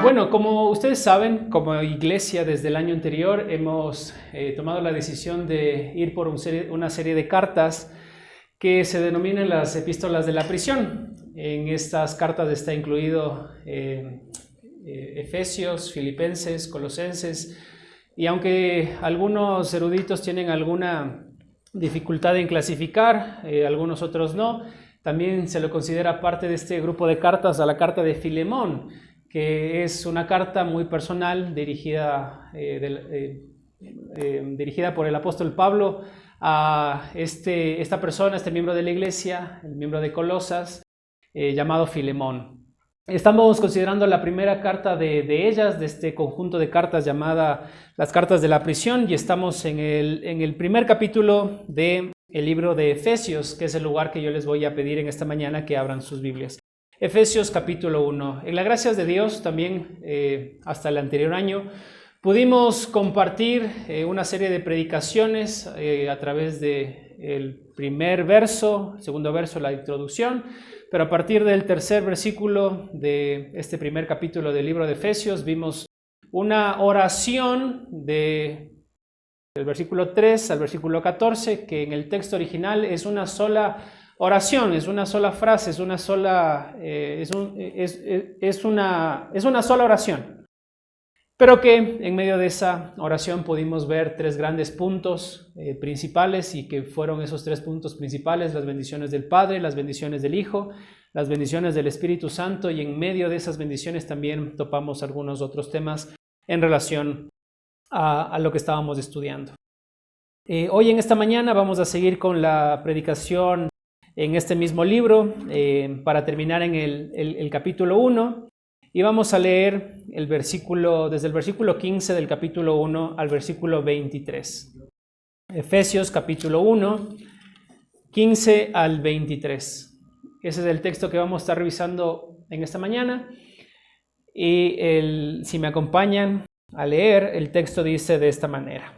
Bueno, como ustedes saben, como iglesia desde el año anterior hemos tomado la decisión de ir por una serie de cartas que se denominan las epístolas de la prisión. En estas cartas está incluido Efesios, Filipenses, Colosenses, y aunque algunos eruditos tienen alguna dificultad en clasificar, algunos otros no, también se lo considera parte de este grupo de cartas a la carta de Filemón, que es una carta muy personal dirigida por el apóstol Pablo a esta persona, este miembro de la iglesia, el miembro de Colosas, llamado Filemón. Estamos considerando la primera carta de ellas, de este conjunto de cartas llamada las cartas de la prisión, y estamos en el primer capítulo del libro de Efesios, que es el lugar que yo les voy a pedir en esta mañana que abran sus Biblias. Efesios capítulo 1. En las gracias de Dios también hasta el anterior año pudimos compartir una serie de predicaciones a través del primer verso, segundo verso, la introducción, pero a partir del tercer versículo de este primer capítulo del libro de Efesios vimos una oración del versículo 3 al versículo 14, que en el texto original es una sola oración, es una sola frase, es una sola oración. Pero que en medio de esa oración pudimos ver tres grandes puntos principales, y que fueron esos tres puntos principales: las bendiciones del Padre, las bendiciones del Hijo, las bendiciones del Espíritu Santo, y en medio de esas bendiciones también topamos algunos otros temas en relación a lo que estábamos estudiando. Hoy en esta mañana vamos a seguir con la predicación en este mismo libro para terminar en el capítulo 1. Y vamos a leer desde el versículo 15 del capítulo 1 al versículo 23. Efesios capítulo 1, 15 al 23. Ese es el texto que vamos a estar revisando en esta mañana. Y si me acompañan a leer, el texto dice de esta manera: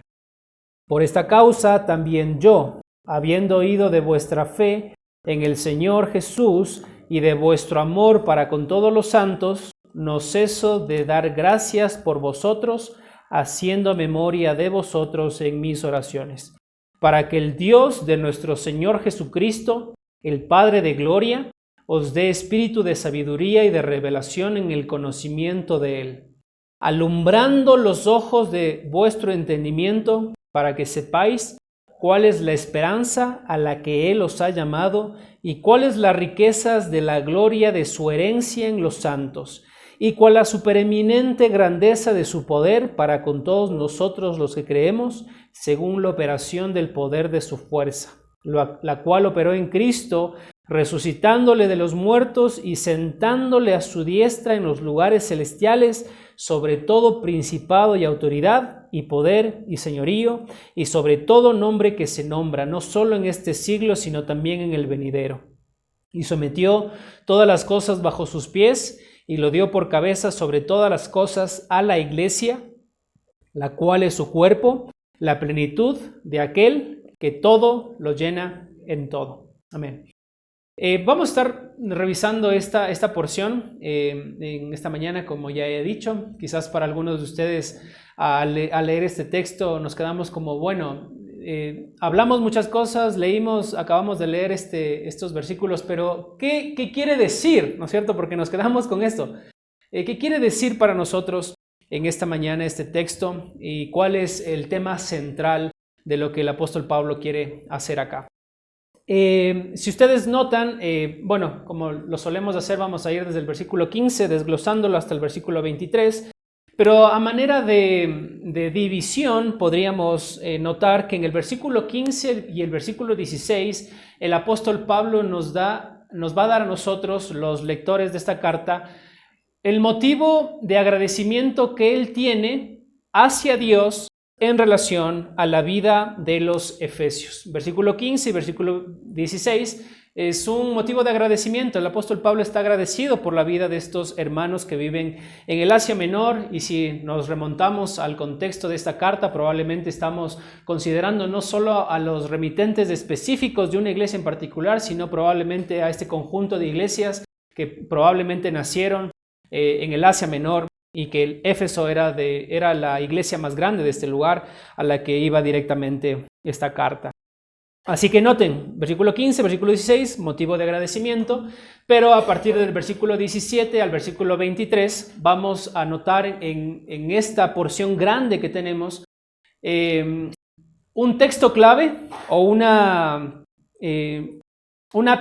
Por esta causa también yo, habiendo oído de vuestra fe en el Señor Jesús y de vuestro amor para con todos los santos, no ceso de dar gracias por vosotros, haciendo memoria de vosotros en mis oraciones, para que el Dios de nuestro Señor Jesucristo, el Padre de gloria, os dé espíritu de sabiduría y de revelación en el conocimiento de Él, alumbrando los ojos de vuestro entendimiento, para que sepáis cuál es la esperanza a la que Él os ha llamado, y cuáles las riquezas de la gloria de su herencia en los santos, y cuál la supereminente grandeza de su poder para con todos nosotros los que creemos, según la operación del poder de su fuerza, la cual operó en Cristo, resucitándole de los muertos y sentándole a su diestra en los lugares celestiales, sobre todo principado y autoridad y poder y señorío, y sobre todo nombre que se nombra, no solo en este siglo, sino también en el venidero. Y sometió todas las cosas bajo sus pies, y lo dio por cabeza sobre todas las cosas a la iglesia, la cual es su cuerpo, la plenitud de aquel que todo lo llena en todo. Amén. Vamos a estar revisando esta porción en esta mañana, como ya he dicho. Quizás para algunos de ustedes al leer este texto nos quedamos como, bueno, hablamos muchas cosas, acabamos de leer estos versículos, pero ¿qué quiere decir? ¿No es cierto? Porque nos quedamos con esto. ¿Qué quiere decir para nosotros en esta mañana este texto? ¿Y cuál es el tema central de lo que el apóstol Pablo quiere hacer acá? Si ustedes notan, bueno, como lo solemos hacer, vamos a ir desde el versículo 15, desglosándolo hasta el versículo 23. Pero a manera de división podríamos notar que en el versículo 15 y el versículo 16 el apóstol Pablo nos va a dar a nosotros, los lectores de esta carta, el motivo de agradecimiento que él tiene hacia Dios en relación a la vida de los efesios. Versículo 15 y versículo 16 es un motivo de agradecimiento. El apóstol Pablo está agradecido por la vida de estos hermanos que viven en el Asia Menor, y si nos remontamos al contexto de esta carta, probablemente estamos considerando no solo a los remitentes específicos de una iglesia en particular, sino probablemente a este conjunto de iglesias que probablemente nacieron en el Asia Menor y que Éfeso era la iglesia más grande de este lugar a la que iba directamente esta carta. Así que noten, versículo 15, versículo 16, motivo de agradecimiento, pero a partir del versículo 17 al versículo 23 vamos a notar en esta porción grande que tenemos un texto clave o una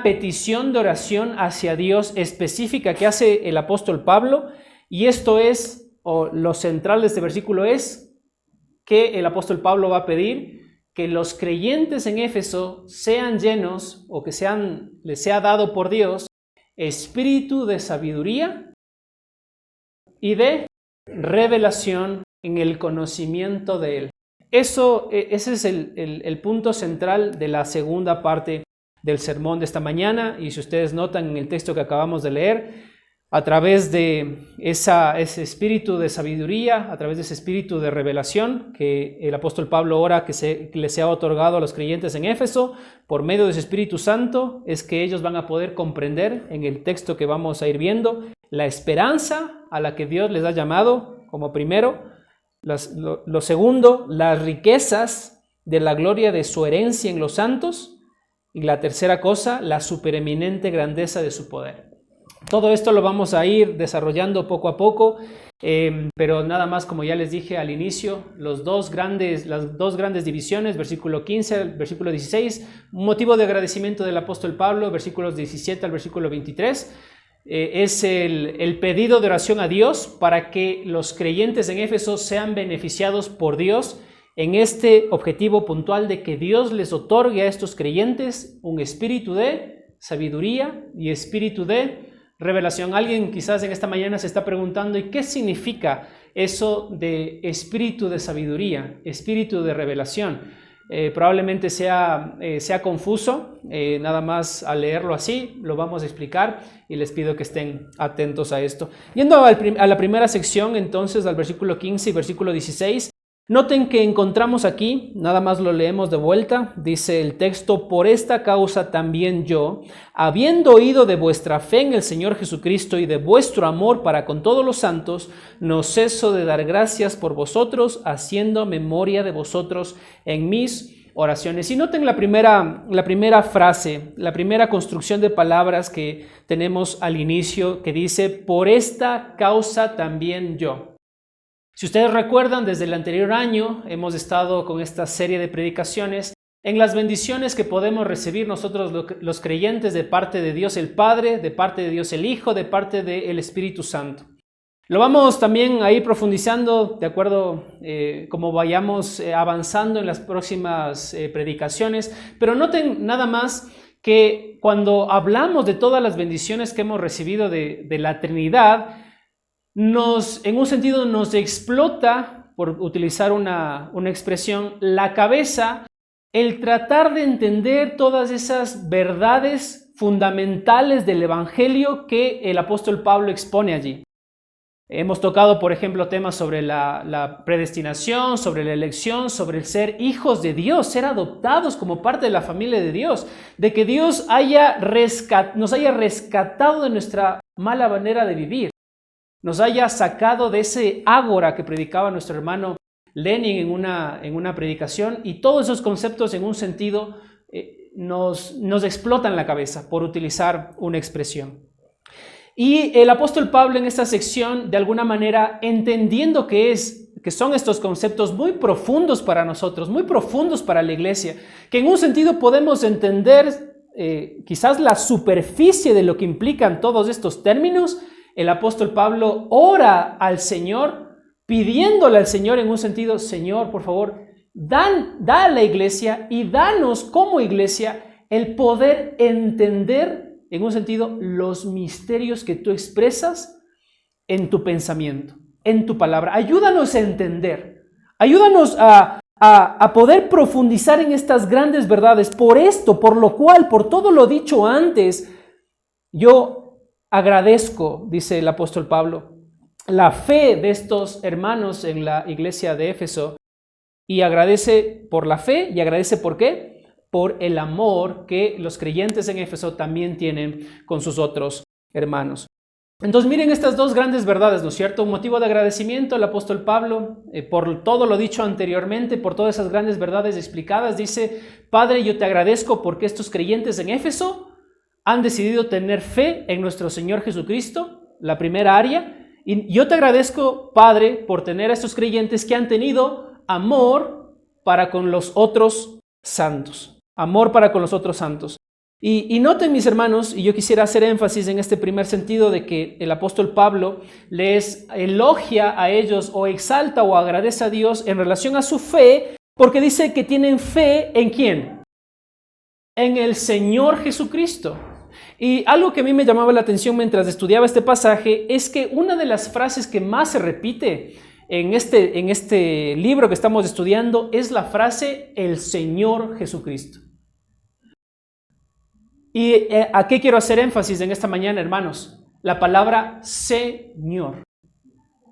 petición de oración hacia Dios específica que hace el apóstol Pablo, y esto es, o lo central de este versículo es, que el apóstol Pablo va a pedir que los creyentes en Éfeso sean llenos, o que les sea dado por Dios, espíritu de sabiduría y de revelación en el conocimiento de Él. Ese es el punto central de la segunda parte del sermón de esta mañana, y si ustedes notan en el texto que acabamos de leer, a través de ese espíritu de sabiduría, a través de ese espíritu de revelación que el apóstol Pablo ora que les sea otorgado a los creyentes en Éfeso, por medio de ese Espíritu Santo, es que ellos van a poder comprender en el texto que vamos a ir viendo la esperanza a la que Dios les ha llamado como primero, lo segundo, las riquezas de la gloria de su herencia en los santos, y la tercera cosa, la supereminente grandeza de su poder. Todo esto lo vamos a ir desarrollando poco a poco, pero nada más, como ya les dije al inicio, las dos grandes divisiones, versículo 15 al versículo 16, un motivo de agradecimiento del apóstol Pablo, versículos 17 al versículo 23, es el pedido de oración a Dios para que los creyentes en Éfeso sean beneficiados por Dios en este objetivo puntual de que Dios les otorgue a estos creyentes un espíritu de sabiduría y espíritu de revelación. Alguien quizás en esta mañana se está preguntando, ¿y qué significa eso de espíritu de sabiduría, espíritu de revelación? Probablemente sea confuso, nada más al leerlo así lo vamos a explicar y les pido que estén atentos a esto. Yendo a la primera sección, entonces, al versículo 15 y versículo 16, noten que encontramos aquí, nada más lo leemos de vuelta, dice el texto: por esta causa también yo, habiendo oído de vuestra fe en el Señor Jesucristo y de vuestro amor para con todos los santos, no ceso de dar gracias por vosotros, haciendo memoria de vosotros en mis oraciones. Y noten la primera frase, la primera construcción de palabras que tenemos al inicio, que dice: por esta causa también yo. Si ustedes recuerdan, desde el anterior año hemos estado con esta serie de predicaciones en las bendiciones que podemos recibir nosotros los creyentes de parte de Dios el Padre, de parte de Dios el Hijo, de parte del Espíritu Santo. Lo vamos también a ir profundizando de acuerdo como vayamos avanzando en las próximas predicaciones, pero noten nada más que cuando hablamos de todas las bendiciones que hemos recibido de la Trinidad, en un sentido nos explota, por utilizar una expresión, la cabeza, el tratar de entender todas esas verdades fundamentales del Evangelio que el apóstol Pablo expone allí. Hemos tocado, por ejemplo, temas sobre la predestinación, sobre la elección, sobre el ser hijos de Dios, ser adoptados como parte de la familia de Dios, de que Dios nos haya rescatado de nuestra mala manera de vivir, nos haya sacado de ese ágora que predicaba nuestro hermano Lenin en una predicación, y todos esos conceptos en un sentido nos explotan la cabeza, por utilizar una expresión. Y el apóstol Pablo en esta sección, de alguna manera, entendiendo que son estos conceptos muy profundos para nosotros, muy profundos para la iglesia, que en un sentido podemos entender quizás la superficie de lo que implican todos estos términos, el apóstol Pablo ora al Señor, pidiéndole al Señor en un sentido: Señor, por favor, da a la iglesia y danos como iglesia el poder entender, en un sentido, los misterios que tú expresas en tu pensamiento, en tu palabra. Ayúdanos a entender, ayúdanos a poder profundizar en estas grandes verdades. Por esto, por lo cual, por todo lo dicho antes, yo agradezco, dice el apóstol Pablo, la fe de estos hermanos en la iglesia de Éfeso, y agradece por la fe, y agradece ¿por qué? Por el amor que los creyentes en Éfeso también tienen con sus otros hermanos. Entonces miren estas dos grandes verdades, ¿no es cierto? Un motivo de agradecimiento al apóstol Pablo por todo lo dicho anteriormente, por todas esas grandes verdades explicadas. Dice: Padre, yo te agradezco porque estos creyentes en Éfeso han decidido tener fe en nuestro Señor Jesucristo, la primera área. Y yo te agradezco, Padre, por tener a estos creyentes que han tenido amor para con los otros santos. Amor para con los otros santos. Y noten, mis hermanos, y yo quisiera hacer énfasis en este primer sentido de que el apóstol Pablo les elogia a ellos o exalta o agradece a Dios en relación a su fe, porque dice que tienen fe ¿en quién? En el Señor Jesucristo. Y algo que a mí me llamaba la atención mientras estudiaba este pasaje es que una de las frases que más se repite en este libro que estamos estudiando es la frase el Señor Jesucristo. ¿Y a qué quiero hacer énfasis en esta mañana, hermanos? La palabra Señor.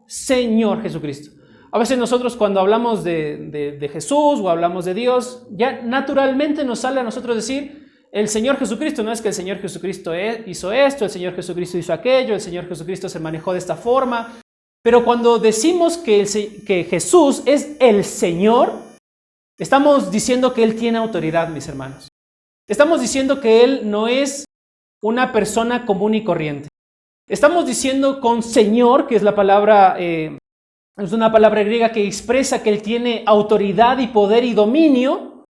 Señor Jesucristo. A veces nosotros cuando hablamos de Jesús o hablamos de Dios, ya naturalmente nos sale a nosotros decir el Señor Jesucristo. No es que el Señor Jesucristo hizo esto, el Señor Jesucristo hizo aquello, el Señor Jesucristo se manejó de esta forma. Pero cuando decimos que Jesús es el Señor, estamos diciendo que Él tiene autoridad, mis hermanos. Estamos diciendo que Él no es una persona común y corriente. Estamos diciendo con Señor, que es la palabra, es una palabra griega que expresa que Él tiene autoridad y poder y dominio.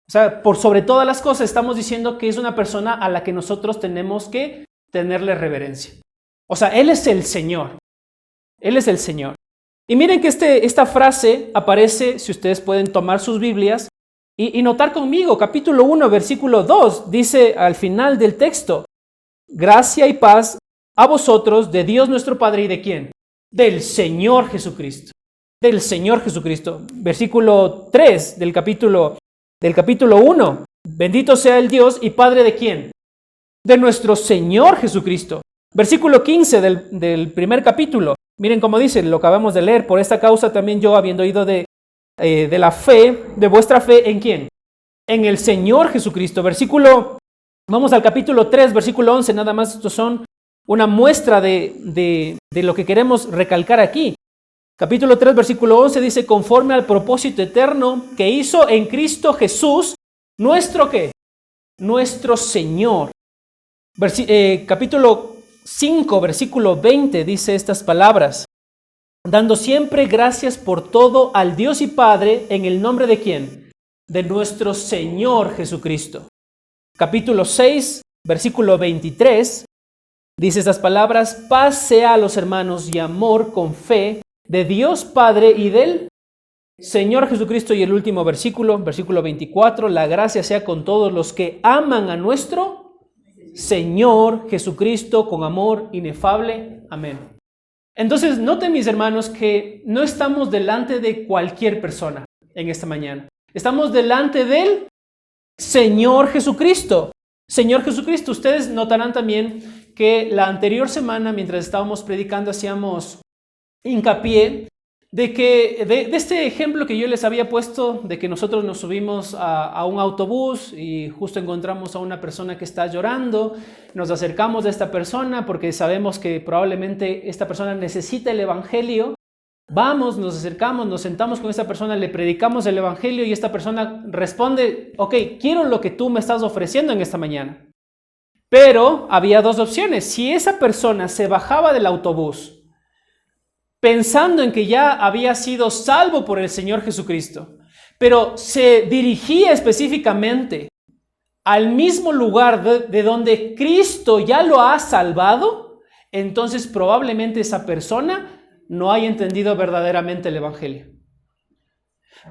O sea, por sobre todas las cosas, estamos diciendo que es una persona a la que nosotros tenemos que tenerle reverencia. O sea, Él es el Señor. Él es el Señor. Y miren que esta frase aparece, si ustedes pueden tomar sus Biblias, y notar conmigo, capítulo 1, versículo 2, dice al final del texto: gracia y paz a vosotros de Dios nuestro Padre y ¿de quién? Del Señor Jesucristo. Del Señor Jesucristo. Versículo 3 del capítulo 1. Bendito sea el Dios y Padre ¿de quién? De nuestro Señor Jesucristo. Versículo 15 del primer capítulo. Miren cómo dice, lo acabamos de leer: por esta causa también yo, habiendo oído de la fe, de vuestra fe, ¿en quién? En el Señor Jesucristo. Vamos al capítulo 3, versículo 11, nada más. Estos son una muestra de lo que queremos recalcar aquí. Capítulo 3, versículo 11 dice: conforme al propósito eterno que hizo en Cristo Jesús, ¿nuestro qué? Nuestro Señor. Capítulo 5, versículo 20 dice estas palabras: dando siempre gracias por todo al Dios y Padre, en el nombre ¿de quién? De nuestro Señor Jesucristo. Capítulo 6, versículo 23, dice estas palabras: paz sea a los hermanos y amor con fe de Dios Padre y del Señor Jesucristo. Y el último versículo 24, la gracia sea con todos los que aman a nuestro Señor Jesucristo con amor inefable. Amén. Entonces, noten, mis hermanos, que no estamos delante de cualquier persona en esta mañana. Estamos delante del Señor Jesucristo. Señor Jesucristo. Ustedes notarán también que la anterior semana, mientras estábamos predicando, hacíamos hincapié de este ejemplo que yo les había puesto, de que nosotros nos subimos a un autobús y justo encontramos a una persona que está llorando. Nos acercamos a esta persona porque sabemos que probablemente esta persona necesita el evangelio. Vamos, nos acercamos, nos sentamos con esta persona, le predicamos el evangelio y esta persona responde: ok, quiero lo que tú me estás ofreciendo en esta mañana. Pero había dos opciones. Si esa persona se bajaba del autobús pensando en que ya había sido salvo por el Señor Jesucristo, pero se dirigía específicamente al mismo lugar de donde Cristo ya lo ha salvado, entonces probablemente esa persona no haya entendido verdaderamente el Evangelio.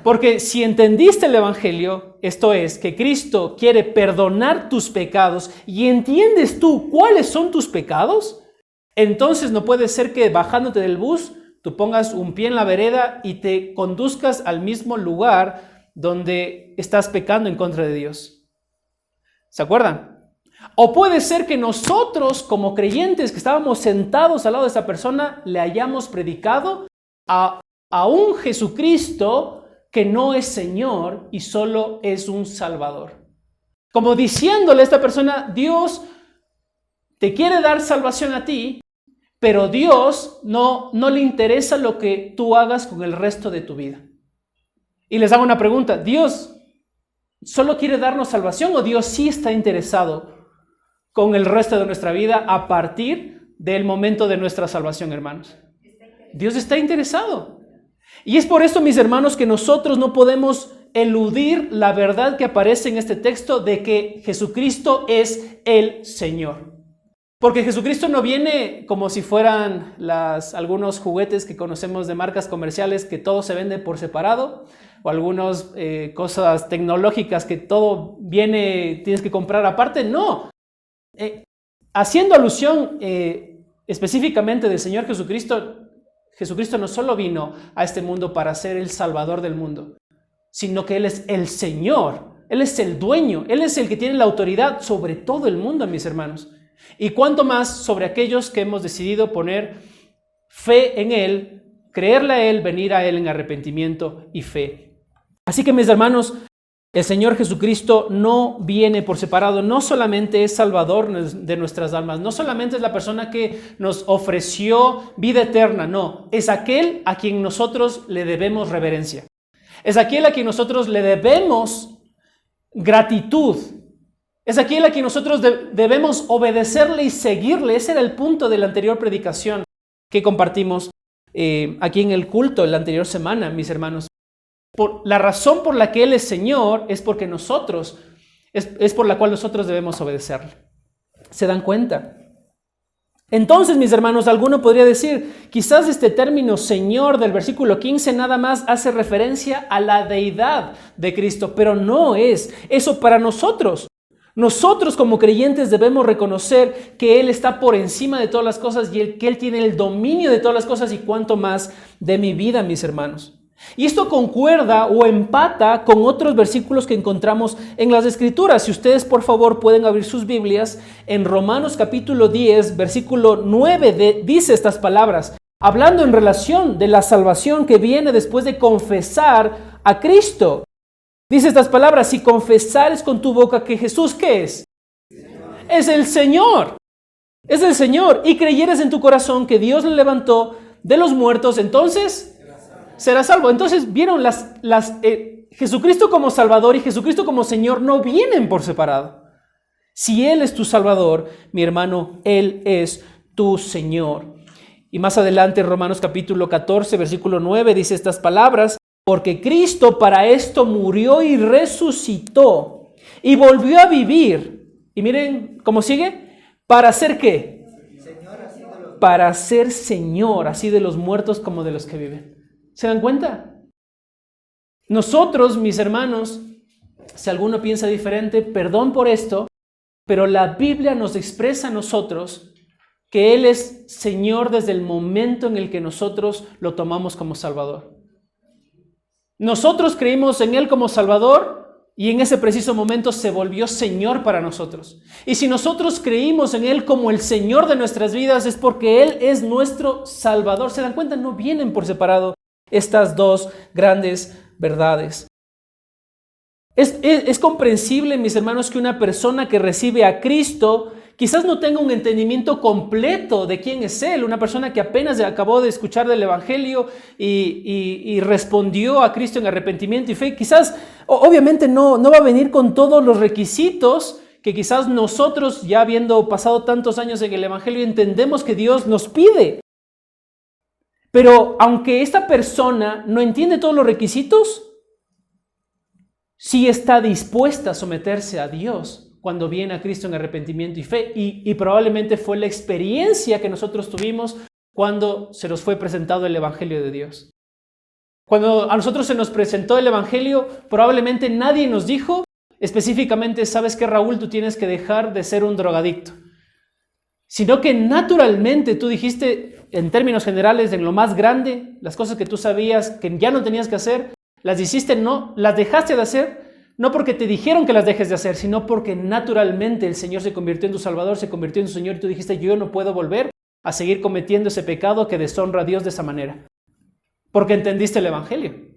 Porque si entendiste el Evangelio, esto es, que Cristo quiere perdonar tus pecados y entiendes tú cuáles son tus pecados, entonces no puede ser que bajándote del bus tú pongas un pie en la vereda y te conduzcas al mismo lugar donde estás pecando en contra de Dios. ¿Se acuerdan? O puede ser que nosotros, como creyentes que estábamos sentados al lado de esa persona, le hayamos predicado a un Jesucristo que no es Señor y solo es un Salvador. Como diciéndole a esta persona: Dios te quiere dar salvación a ti, pero Dios no le interesa lo que tú hagas con el resto de tu vida. Y les hago una pregunta, ¿Dios solo quiere darnos salvación o Dios sí está interesado con el resto de nuestra vida a partir del momento de nuestra salvación, hermanos? Dios está interesado. Y es por esto, mis hermanos, que nosotros no podemos eludir la verdad que aparece en este texto de que Jesucristo es el Señor. Porque Jesucristo no viene como si fueran algunos juguetes que conocemos de marcas comerciales que todo se vende por separado, o algunas cosas tecnológicas que todo tienes que comprar aparte. No. Haciendo alusión específicamente del Señor Jesucristo, Jesucristo no solo vino a este mundo para ser el Salvador del mundo, sino que Él es el Señor, Él es el dueño, Él es el que tiene la autoridad sobre todo el mundo, mis hermanos. Y cuánto más sobre aquellos que hemos decidido poner fe en Él, creerle a Él, venir a Él en arrepentimiento y fe. Así que, mis hermanos, el Señor Jesucristo no viene por separado, no solamente es Salvador de nuestras almas, no solamente es la persona que nos ofreció vida eterna, no, es aquel a quien nosotros le debemos reverencia, es aquel a quien nosotros le debemos gratitud, es aquel a quien nosotros debemos obedecerle y seguirle. Ese era el punto de la anterior predicación que compartimos aquí en el culto la anterior semana, mis hermanos. La razón por la que Él es Señor es porque es por la cual nosotros debemos obedecerle. ¿Se dan cuenta? Entonces, mis hermanos, alguno podría decir, quizás este término Señor del versículo 15 nada más hace referencia a la deidad de Cristo, pero no es eso para nosotros. Nosotros como creyentes debemos reconocer que Él está por encima de todas las cosas y que Él tiene el dominio de todas las cosas y cuánto más de mi vida, mis hermanos. Y esto concuerda o empata con otros versículos que encontramos en las Escrituras. Si ustedes por favor pueden abrir sus Biblias, en Romanos capítulo 10, versículo 9 dice estas palabras, hablando en relación de la salvación que viene después de confesar a Cristo. Dice estas palabras, si confesares con tu boca que Jesús, ¿qué es? Es el Señor. Es el Señor. Y creyeres en tu corazón que Dios le levantó de los muertos, entonces serás salvo. Entonces, vieron, Jesucristo como Salvador y Jesucristo como Señor no vienen por separado. Si Él es tu Salvador, mi hermano, Él es tu Señor. Y más adelante, Romanos capítulo 14, versículo 9, dice estas palabras, porque Cristo para esto murió y resucitó y volvió a vivir. Y miren cómo sigue. ¿Para hacer qué? Para ser Señor, así de los muertos como de los que viven. ¿Se dan cuenta? Nosotros, mis hermanos, si alguno piensa diferente, perdón por esto, pero la Biblia nos expresa a nosotros que Él es Señor desde el momento en el que nosotros lo tomamos como Salvador. Nosotros creímos en Él como Salvador y en ese preciso momento se volvió Señor para nosotros. Y si nosotros creímos en Él como el Señor de nuestras vidas es porque Él es nuestro Salvador. ¿Se dan cuenta? No vienen por separado estas dos grandes verdades. Es comprensible, mis hermanos, que una persona que recibe a Cristo quizás no tenga un entendimiento completo de quién es Él. Una persona que apenas acabó de escuchar del Evangelio y respondió a Cristo en arrepentimiento y fe, quizás, obviamente no va a venir con todos los requisitos que quizás nosotros, ya habiendo pasado tantos años en el Evangelio, entendemos que Dios nos pide. Pero aunque esta persona no entiende todos los requisitos, sí está dispuesta a someterse a Dios cuando viene a Cristo en arrepentimiento y fe. Y probablemente fue la experiencia que nosotros tuvimos cuando se nos fue presentado el Evangelio de Dios. Cuando a nosotros se nos presentó el Evangelio, probablemente nadie nos dijo específicamente, ¿sabes qué, Raúl? Tú tienes que dejar de ser un drogadicto. Sino que naturalmente tú dijiste, en términos generales, en lo más grande, las cosas que tú sabías que ya no tenías que hacer, las hiciste, no, las dejaste de hacer, no porque te dijeron que las dejes de hacer, sino porque naturalmente el Señor se convirtió en tu Salvador, se convirtió en tu Señor y tú dijiste, yo no puedo volver a seguir cometiendo ese pecado que deshonra a Dios de esa manera. Porque entendiste el Evangelio.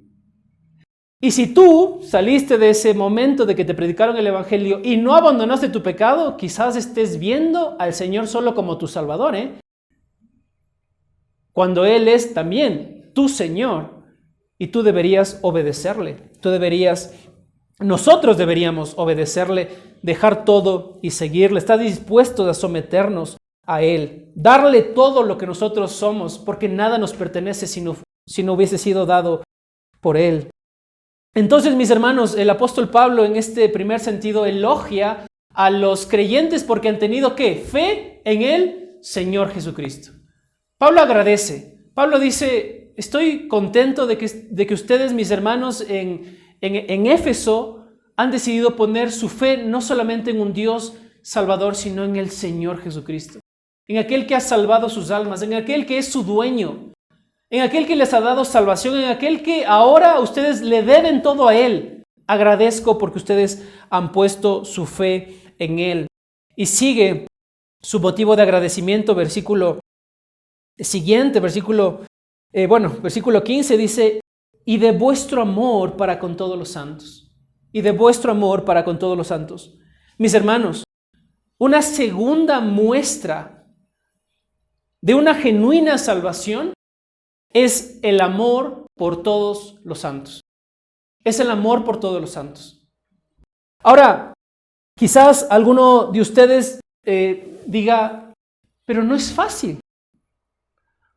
Y si tú saliste de ese momento de que te predicaron el Evangelio y no abandonaste tu pecado, quizás estés viendo al Señor solo como tu Salvador, cuando Él es también tu Señor y tú deberías obedecerle. Nosotros deberíamos obedecerle, dejar todo y seguirle. Está dispuesto a someternos a Él, darle todo lo que nosotros somos, porque nada nos pertenece si no hubiese sido dado por Él. Entonces, mis hermanos, el apóstol Pablo en este primer sentido elogia a los creyentes porque han tenido ¿qué? Fe en el Señor Jesucristo. Pablo agradece. Pablo dice, estoy contento de que ustedes, mis hermanos, en Éfeso han decidido poner su fe no solamente en un Dios salvador, sino en el Señor Jesucristo, en aquel que ha salvado sus almas, en aquel que es su dueño, en aquel que les ha dado salvación, en aquel que ahora ustedes le deben todo a Él. Agradezco porque ustedes han puesto su fe en Él. Y sigue su motivo de agradecimiento, versículo siguiente, versículo 15 dice, y de vuestro amor para con todos los santos. Y de vuestro amor para con todos los santos. Mis hermanos, una segunda muestra de una genuina salvación es el amor por todos los santos. Es el amor por todos los santos. Ahora, quizás alguno de ustedes diga, pero no es fácil.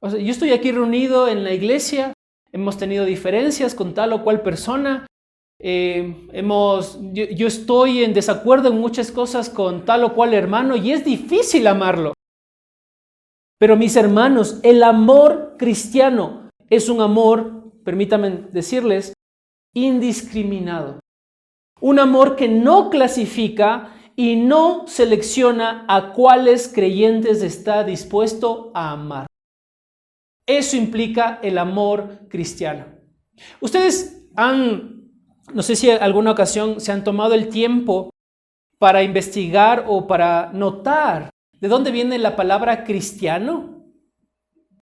O sea, yo estoy aquí reunido en la iglesia, hemos tenido diferencias con tal o cual persona, yo estoy en desacuerdo en muchas cosas con tal o cual hermano y es difícil amarlo. Pero mis hermanos, el amor cristiano es un amor, permítanme decirles, indiscriminado. Un amor que no clasifica y no selecciona a cuáles creyentes está dispuesto a amar. Eso implica el amor cristiano. Ustedes no sé si en alguna ocasión se han tomado el tiempo para investigar o para notar de dónde viene la palabra cristiano.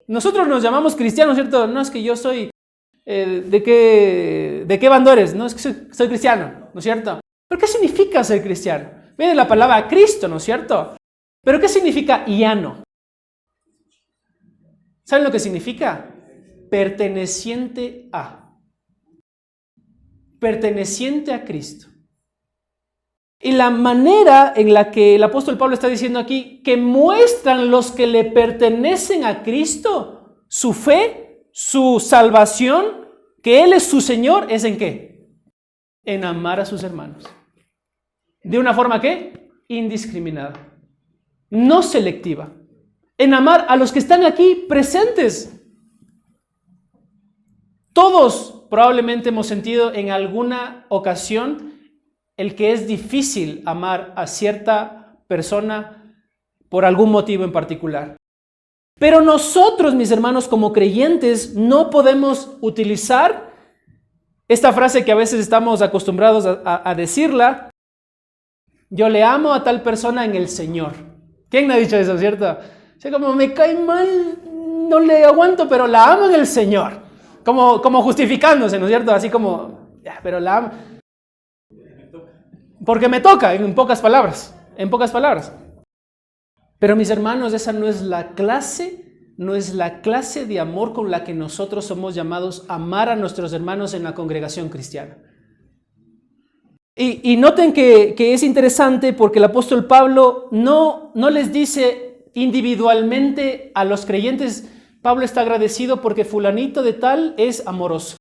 Nosotros nos llamamos cristianos, ¿cierto? No es que yo soy, ¿de qué bando eres? No, es que soy cristiano, ¿no es cierto? ¿Pero qué significa ser cristiano? Viene la palabra Cristo, ¿no es cierto? ¿Pero qué significa iano? ¿Saben lo que significa? Perteneciente a. Perteneciente a Cristo. Y la manera en la que el apóstol Pablo está diciendo aquí que muestran los que le pertenecen a Cristo su fe, su salvación, que Él es su Señor, ¿es en qué? En amar a sus hermanos. ¿De una forma qué? Indiscriminada. No selectiva. En amar a los que están aquí presentes. Todos probablemente hemos sentido en alguna ocasión el que es difícil amar a cierta persona por algún motivo en particular. Pero nosotros, mis hermanos, como creyentes, no podemos utilizar esta frase que a veces estamos acostumbrados a decirla. Yo le amo a tal persona en el Señor. ¿Quién me ha dicho eso, cierto? O sea, como me cae mal, no le aguanto, pero la amo en el Señor. Como justificándose, ¿no es cierto? Así como, ya, pero la amo. Porque me toca, en pocas palabras. Pero mis hermanos, esa no es la clase de amor con la que nosotros somos llamados a amar a nuestros hermanos en la congregación cristiana. Y noten que es interesante porque el apóstol Pablo no les dice individualmente a los creyentes, Pablo está agradecido porque fulanito de tal es amoroso.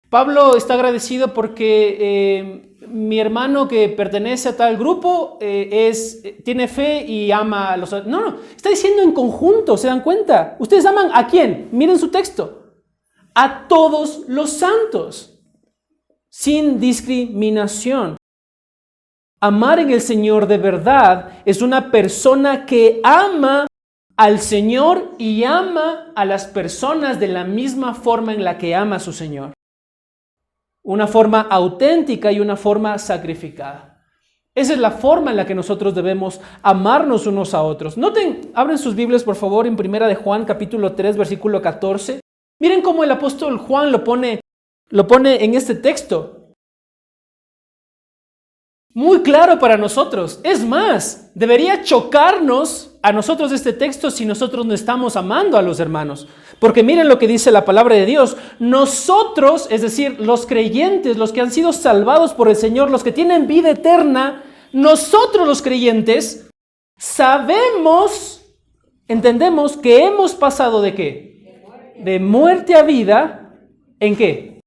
Pablo está agradecido porque mi hermano que pertenece a tal grupo tiene fe y ama a los otros. No, está diciendo en conjunto, ¿se dan cuenta? ¿Ustedes aman a quién? Miren su texto. A todos los santos, sin discriminación. Amar en el Señor de verdad es una persona que ama al Señor y ama a las personas de la misma forma en la que ama a su Señor. Una forma auténtica y una forma sacrificada. Esa es la forma en la que nosotros debemos amarnos unos a otros. Noten, abren sus Biblias por favor en 1 de Juan capítulo 3 versículo 14. Miren cómo el apóstol Juan lo pone en este texto. muy claro para nosotros. Es más, debería chocarnos a nosotros este texto si nosotros no estamos amando a los hermanos. Porque miren lo que dice la palabra de Dios. Nosotros, es decir, los creyentes, los que han sido salvados por el Señor, los que tienen vida eterna, nosotros los creyentes sabemos, entendemos que hemos pasado ¿de qué? De muerte a vida. ¿En qué?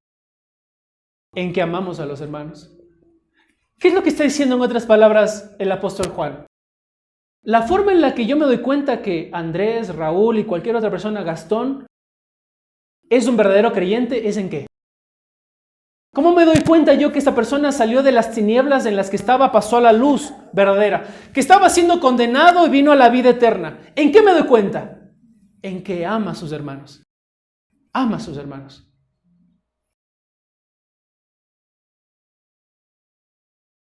En que amamos a los hermanos. ¿Qué es lo que está diciendo en otras palabras el apóstol Juan? La forma en la que yo me doy cuenta que Andrés, Raúl y cualquier otra persona, Gastón, es un verdadero creyente, ¿es en qué? ¿Cómo me doy cuenta yo que esta persona salió de las tinieblas en las que estaba, pasó a la luz verdadera, que estaba siendo condenado y vino a la vida eterna? ¿En qué me doy cuenta? En que ama a sus hermanos. Ama a sus hermanos.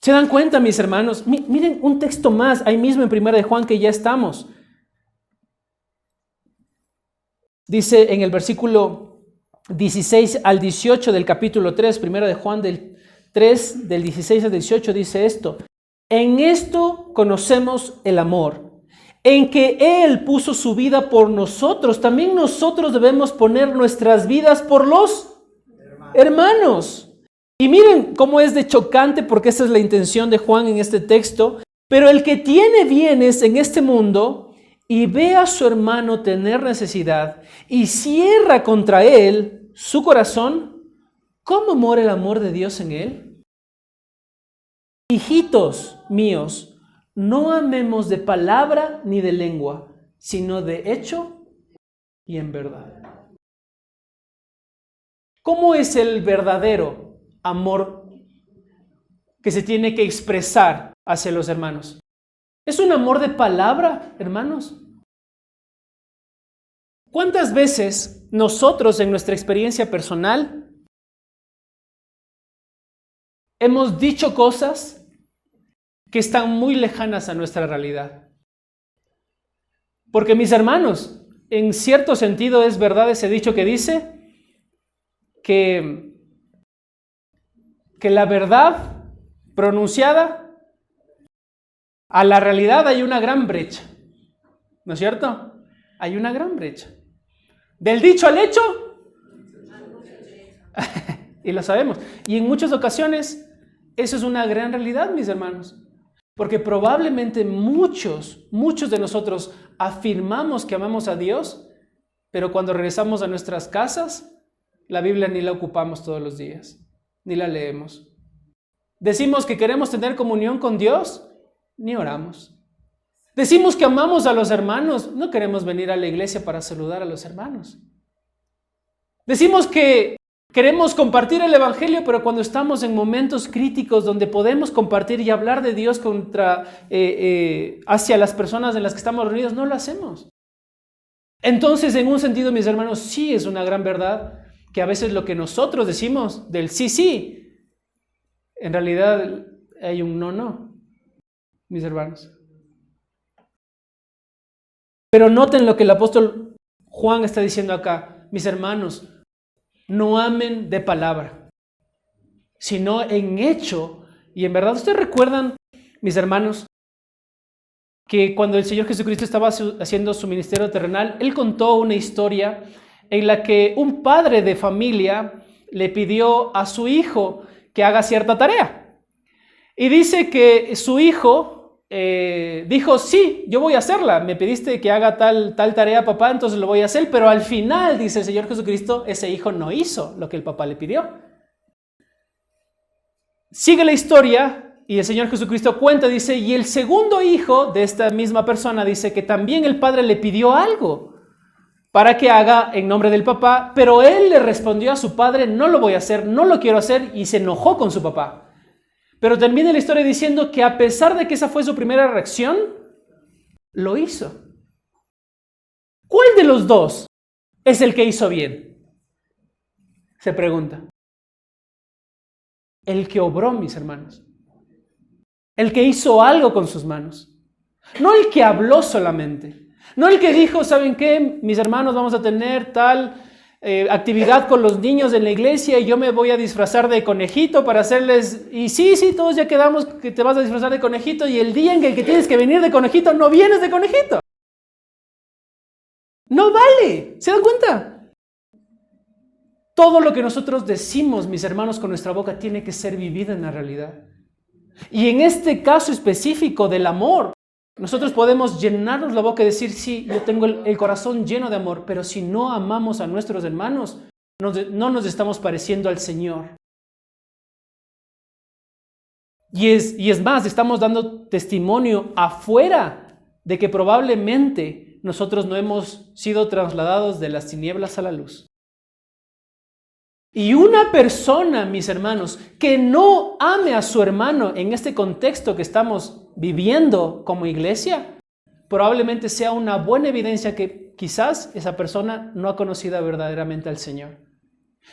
¿Se dan cuenta, mis hermanos? Miren un texto más, ahí mismo en 1 de Juan que ya estamos. Dice en el versículo 16 al 18 del capítulo 3, 1 de Juan del 3, del 16 al 18, dice esto. En esto conocemos el amor, en que Él puso su vida por nosotros. También nosotros debemos poner nuestras vidas por los hermanos. Y miren cómo es de chocante, porque esa es la intención de Juan en este texto. Pero el que tiene bienes en este mundo y ve a su hermano tener necesidad y cierra contra él su corazón, ¿cómo mora el amor de Dios en él? Hijitos míos, no amemos de palabra ni de lengua, sino de hecho y en verdad. ¿Cómo es el verdadero amor que se tiene que expresar hacia los hermanos? ¿Es un amor de palabra, hermanos? ¿Cuántas veces nosotros en nuestra experiencia personal hemos dicho cosas que están muy lejanas a nuestra realidad? Porque mis hermanos, en cierto sentido es verdad ese dicho que dice que la verdad pronunciada a la realidad hay una gran brecha, ¿no es cierto? Hay una gran brecha. Del dicho al hecho, y lo sabemos. Y en muchas ocasiones eso es una gran realidad, mis hermanos. Porque probablemente muchos de nosotros afirmamos que amamos a Dios, pero cuando regresamos a nuestras casas, la Biblia ni la ocupamos todos los días, ni la leemos. Decimos que queremos tener comunión con Dios, ni oramos. Decimos que amamos a los hermanos, no queremos venir a la iglesia para saludar a los hermanos. Decimos que queremos compartir el evangelio, pero cuando estamos en momentos críticos donde podemos compartir y hablar de Dios hacia las personas en las que estamos reunidos, no lo hacemos. Entonces, en un sentido, mis hermanos, sí es una gran verdad que a veces lo que nosotros decimos del sí, en realidad hay un no, mis hermanos. Pero noten lo que el apóstol Juan está diciendo acá. Mis hermanos, no amen de palabra, sino en hecho y en verdad. ¿Ustedes recuerdan, mis hermanos, que cuando el Señor Jesucristo estaba haciendo su ministerio terrenal, Él contó una historia en la que un padre de familia le pidió a su hijo que haga cierta tarea? Y dice que su hijo dijo, sí, yo voy a hacerla. Me pediste que haga tal tarea, papá, entonces lo voy a hacer. Pero al final, dice el Señor Jesucristo, ese hijo no hizo lo que el papá le pidió. Sigue la historia y el Señor Jesucristo cuenta, dice, y el segundo hijo de esta misma persona dice que también el padre le pidió algo para que haga en nombre del papá, pero él le respondió a su padre, no lo voy a hacer, no lo quiero hacer, y se enojó con su papá. Pero termina la historia diciendo que a pesar de que esa fue su primera reacción, lo hizo. ¿Cuál de los dos es el que hizo bien? Se pregunta. El que obró, mis hermanos. El que hizo algo con sus manos. No el que habló solamente. No el que dijo, ¿saben qué? Mis hermanos, vamos a tener tal actividad con los niños en la iglesia y yo me voy a disfrazar de conejito para hacerles, y sí, todos ya quedamos que te vas a disfrazar de conejito y el día en que tienes que venir de conejito, no vienes de conejito. No vale, ¿se dan cuenta? Todo lo que nosotros decimos, mis hermanos, con nuestra boca tiene que ser vivido en la realidad. Y en este caso específico del amor, nosotros podemos llenarnos la boca y decir, sí, yo tengo el corazón lleno de amor, pero si no amamos a nuestros hermanos, no nos estamos pareciendo al Señor. Y es más, estamos dando testimonio afuera de que probablemente nosotros no hemos sido trasladados de las tinieblas a la luz. Y una persona, mis hermanos, que no ame a su hermano en este contexto que estamos viviendo como iglesia, probablemente sea una buena evidencia que quizás esa persona no ha conocido verdaderamente al Señor.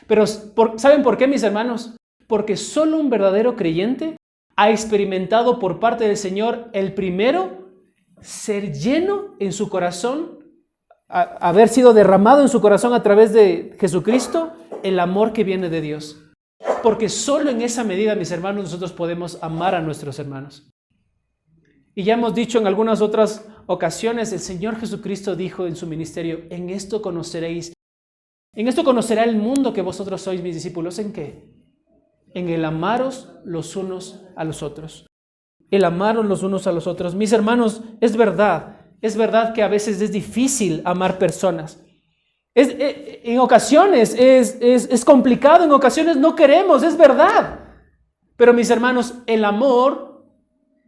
Pero ¿saben por qué, mis hermanos? Porque solo un verdadero creyente ha experimentado por parte del Señor el primero, ser lleno en su corazón, haber sido derramado en su corazón a través de Jesucristo, el amor que viene de Dios. Porque solo en esa medida, mis hermanos, nosotros podemos amar a nuestros hermanos. Y ya hemos dicho en algunas otras ocasiones, el Señor Jesucristo dijo en su ministerio, en esto conocerá el mundo que vosotros sois mis discípulos. ¿En qué? En el amaros los unos a los otros. El amaros los unos a los otros. Mis hermanos, es verdad que a veces es difícil amar personas. En ocasiones es complicado, en ocasiones no queremos, es verdad. Pero mis hermanos, el amor,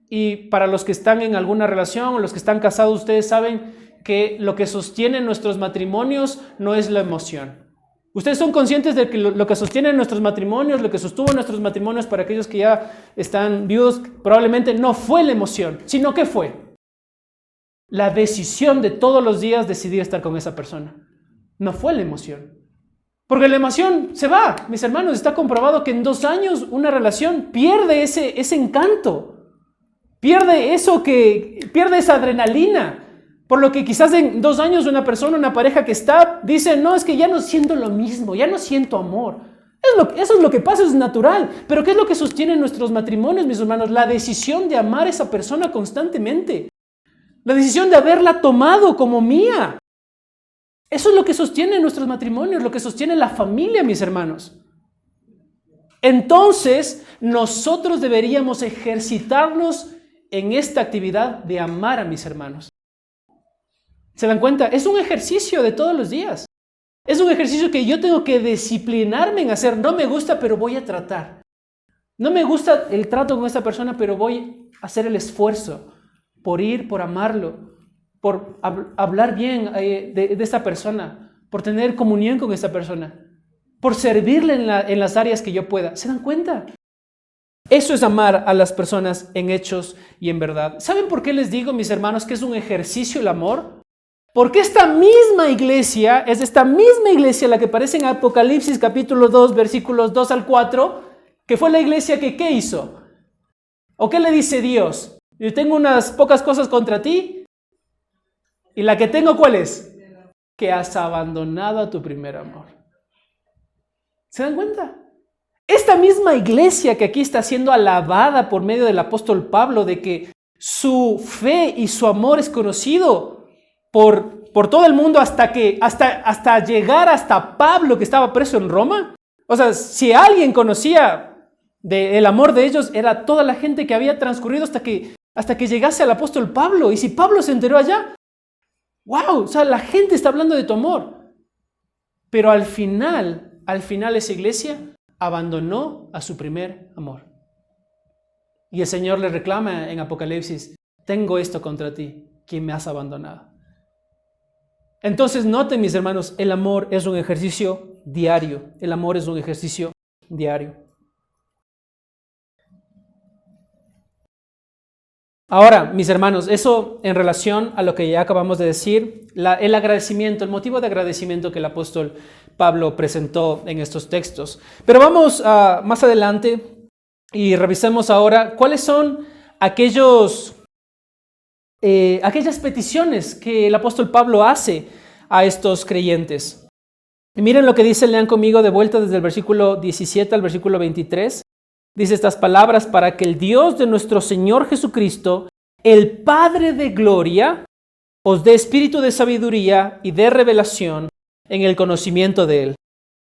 y para los que están en alguna relación o los que están casados, ustedes saben que lo que sostiene nuestros matrimonios no es la emoción. Ustedes son conscientes de que lo que sostiene nuestros matrimonios, lo que sostuvo nuestros matrimonios para aquellos que ya están viudos, probablemente no fue la emoción, sino que fue la decisión de todos los días decidir estar con esa persona. No fue la emoción. Porque la emoción se va. Mis hermanos, está comprobado que en 2 años una relación pierde ese encanto. Pierde esa adrenalina. Por lo que quizás en 2 años una pareja que dice, no, es que ya no siento lo mismo, ya no siento amor. Eso es lo que pasa, es natural. Pero ¿qué es lo que sostiene nuestros matrimonios, mis hermanos? La decisión de amar a esa persona constantemente. La decisión de haberla tomado como mía. Eso es lo que sostiene nuestros matrimonios, lo que sostiene la familia, mis hermanos. Entonces, nosotros deberíamos ejercitarnos en esta actividad de amar a mis hermanos. ¿Se dan cuenta? Es un ejercicio de todos los días. Es un ejercicio que yo tengo que disciplinarme en hacer. No me gusta, pero voy a tratar. No me gusta el trato con esta persona, pero voy a hacer el esfuerzo por amarlo, por hablar bien de esta persona, por tener comunión con esta persona, por servirle en las áreas que yo pueda. ¿Se dan cuenta? Eso es amar a las personas en hechos y en verdad. ¿Saben por qué les digo, mis hermanos, que es un ejercicio el amor? Porque es esta misma iglesia la que aparece en Apocalipsis capítulo 2, versículos 2 al 4, que fue la iglesia que ¿qué hizo? ¿O qué le dice Dios? Yo tengo unas pocas cosas contra ti. ¿Y la que tengo cuál es? Que has abandonado a tu primer amor. ¿Se dan cuenta? Esta misma iglesia que aquí está siendo alabada por medio del apóstol Pablo, de que su fe y su amor es conocido por todo el mundo hasta llegar hasta Pablo, que estaba preso en Roma. O sea, si alguien conocía el amor de ellos, era toda la gente que había transcurrido hasta que llegase al apóstol Pablo. Y si Pablo se enteró allá, ¡wow! O sea, la gente está hablando de tu amor. Pero al final esa iglesia abandonó a su primer amor. Y el Señor le reclama en Apocalipsis, tengo esto contra ti, que me has abandonado. Entonces, noten, mis hermanos, el amor es un ejercicio diario. El amor es un ejercicio diario. Ahora, mis hermanos, eso en relación a lo que ya acabamos de decir, el agradecimiento, el motivo de agradecimiento que el apóstol Pablo presentó en estos textos. Pero vamos más adelante y revisemos ahora cuáles son aquellas peticiones que el apóstol Pablo hace a estos creyentes. Y miren lo que dice, lean conmigo de vuelta desde el versículo 17 al versículo 23. Dice estas palabras: para que el Dios de nuestro Señor Jesucristo, el Padre de gloria, os dé espíritu de sabiduría y de revelación en el conocimiento de Él,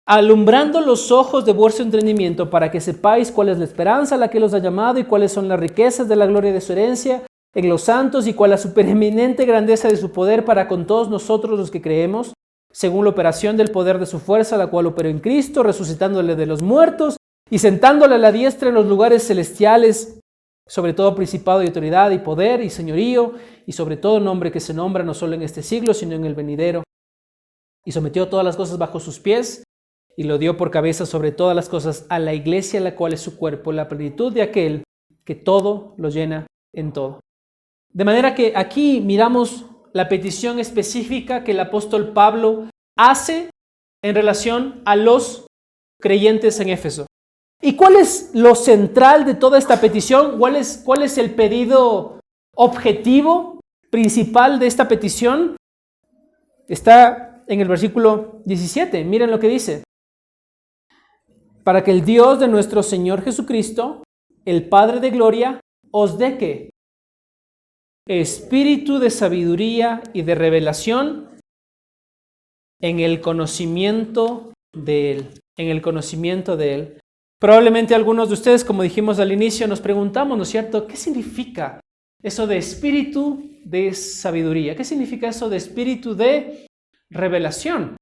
alumbrando los ojos de vuestro entendimiento, para que sepáis cuál es la esperanza a la que los ha llamado y cuáles son las riquezas de la gloria de su herencia en los santos y cuál la supereminente grandeza de su poder para con todos nosotros los que creemos, según la operación del poder de su fuerza, la cual operó en Cristo, resucitándole de los muertos y sentándole a la diestra en los lugares celestiales, sobre todo principado y autoridad y poder y señorío, y sobre todo nombre que se nombra no solo en este siglo, sino en el venidero. Y sometió todas las cosas bajo sus pies, y lo dio por cabeza sobre todas las cosas a la iglesia, la cual es su cuerpo, la plenitud de aquel que todo lo llena en todo. De manera que aquí miramos la petición específica que el apóstol Pablo hace en relación a los creyentes en Éfeso. ¿Y cuál es lo central de toda esta petición? ¿Cuál es el pedido objetivo principal de esta petición? Está en el versículo 17. Miren lo que dice. Para que el Dios de nuestro Señor Jesucristo, el Padre de gloria, os dé ¿qué? Espíritu de sabiduría y de revelación en el conocimiento de Él. En el conocimiento de Él. Probablemente algunos de ustedes, como dijimos al inicio, nos preguntamos, ¿no es cierto? ¿Qué significa eso de espíritu de sabiduría? ¿Qué significa eso de espíritu de revelación?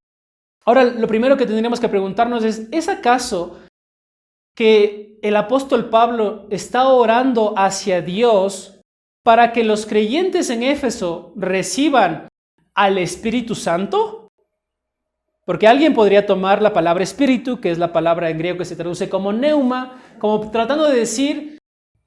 Ahora, lo primero que tendríamos que preguntarnos ¿es acaso que el apóstol Pablo está orando hacia Dios para que los creyentes en Éfeso reciban al Espíritu Santo? Porque alguien podría tomar la palabra espíritu, que es la palabra en griego que se traduce como neuma, como tratando de decir,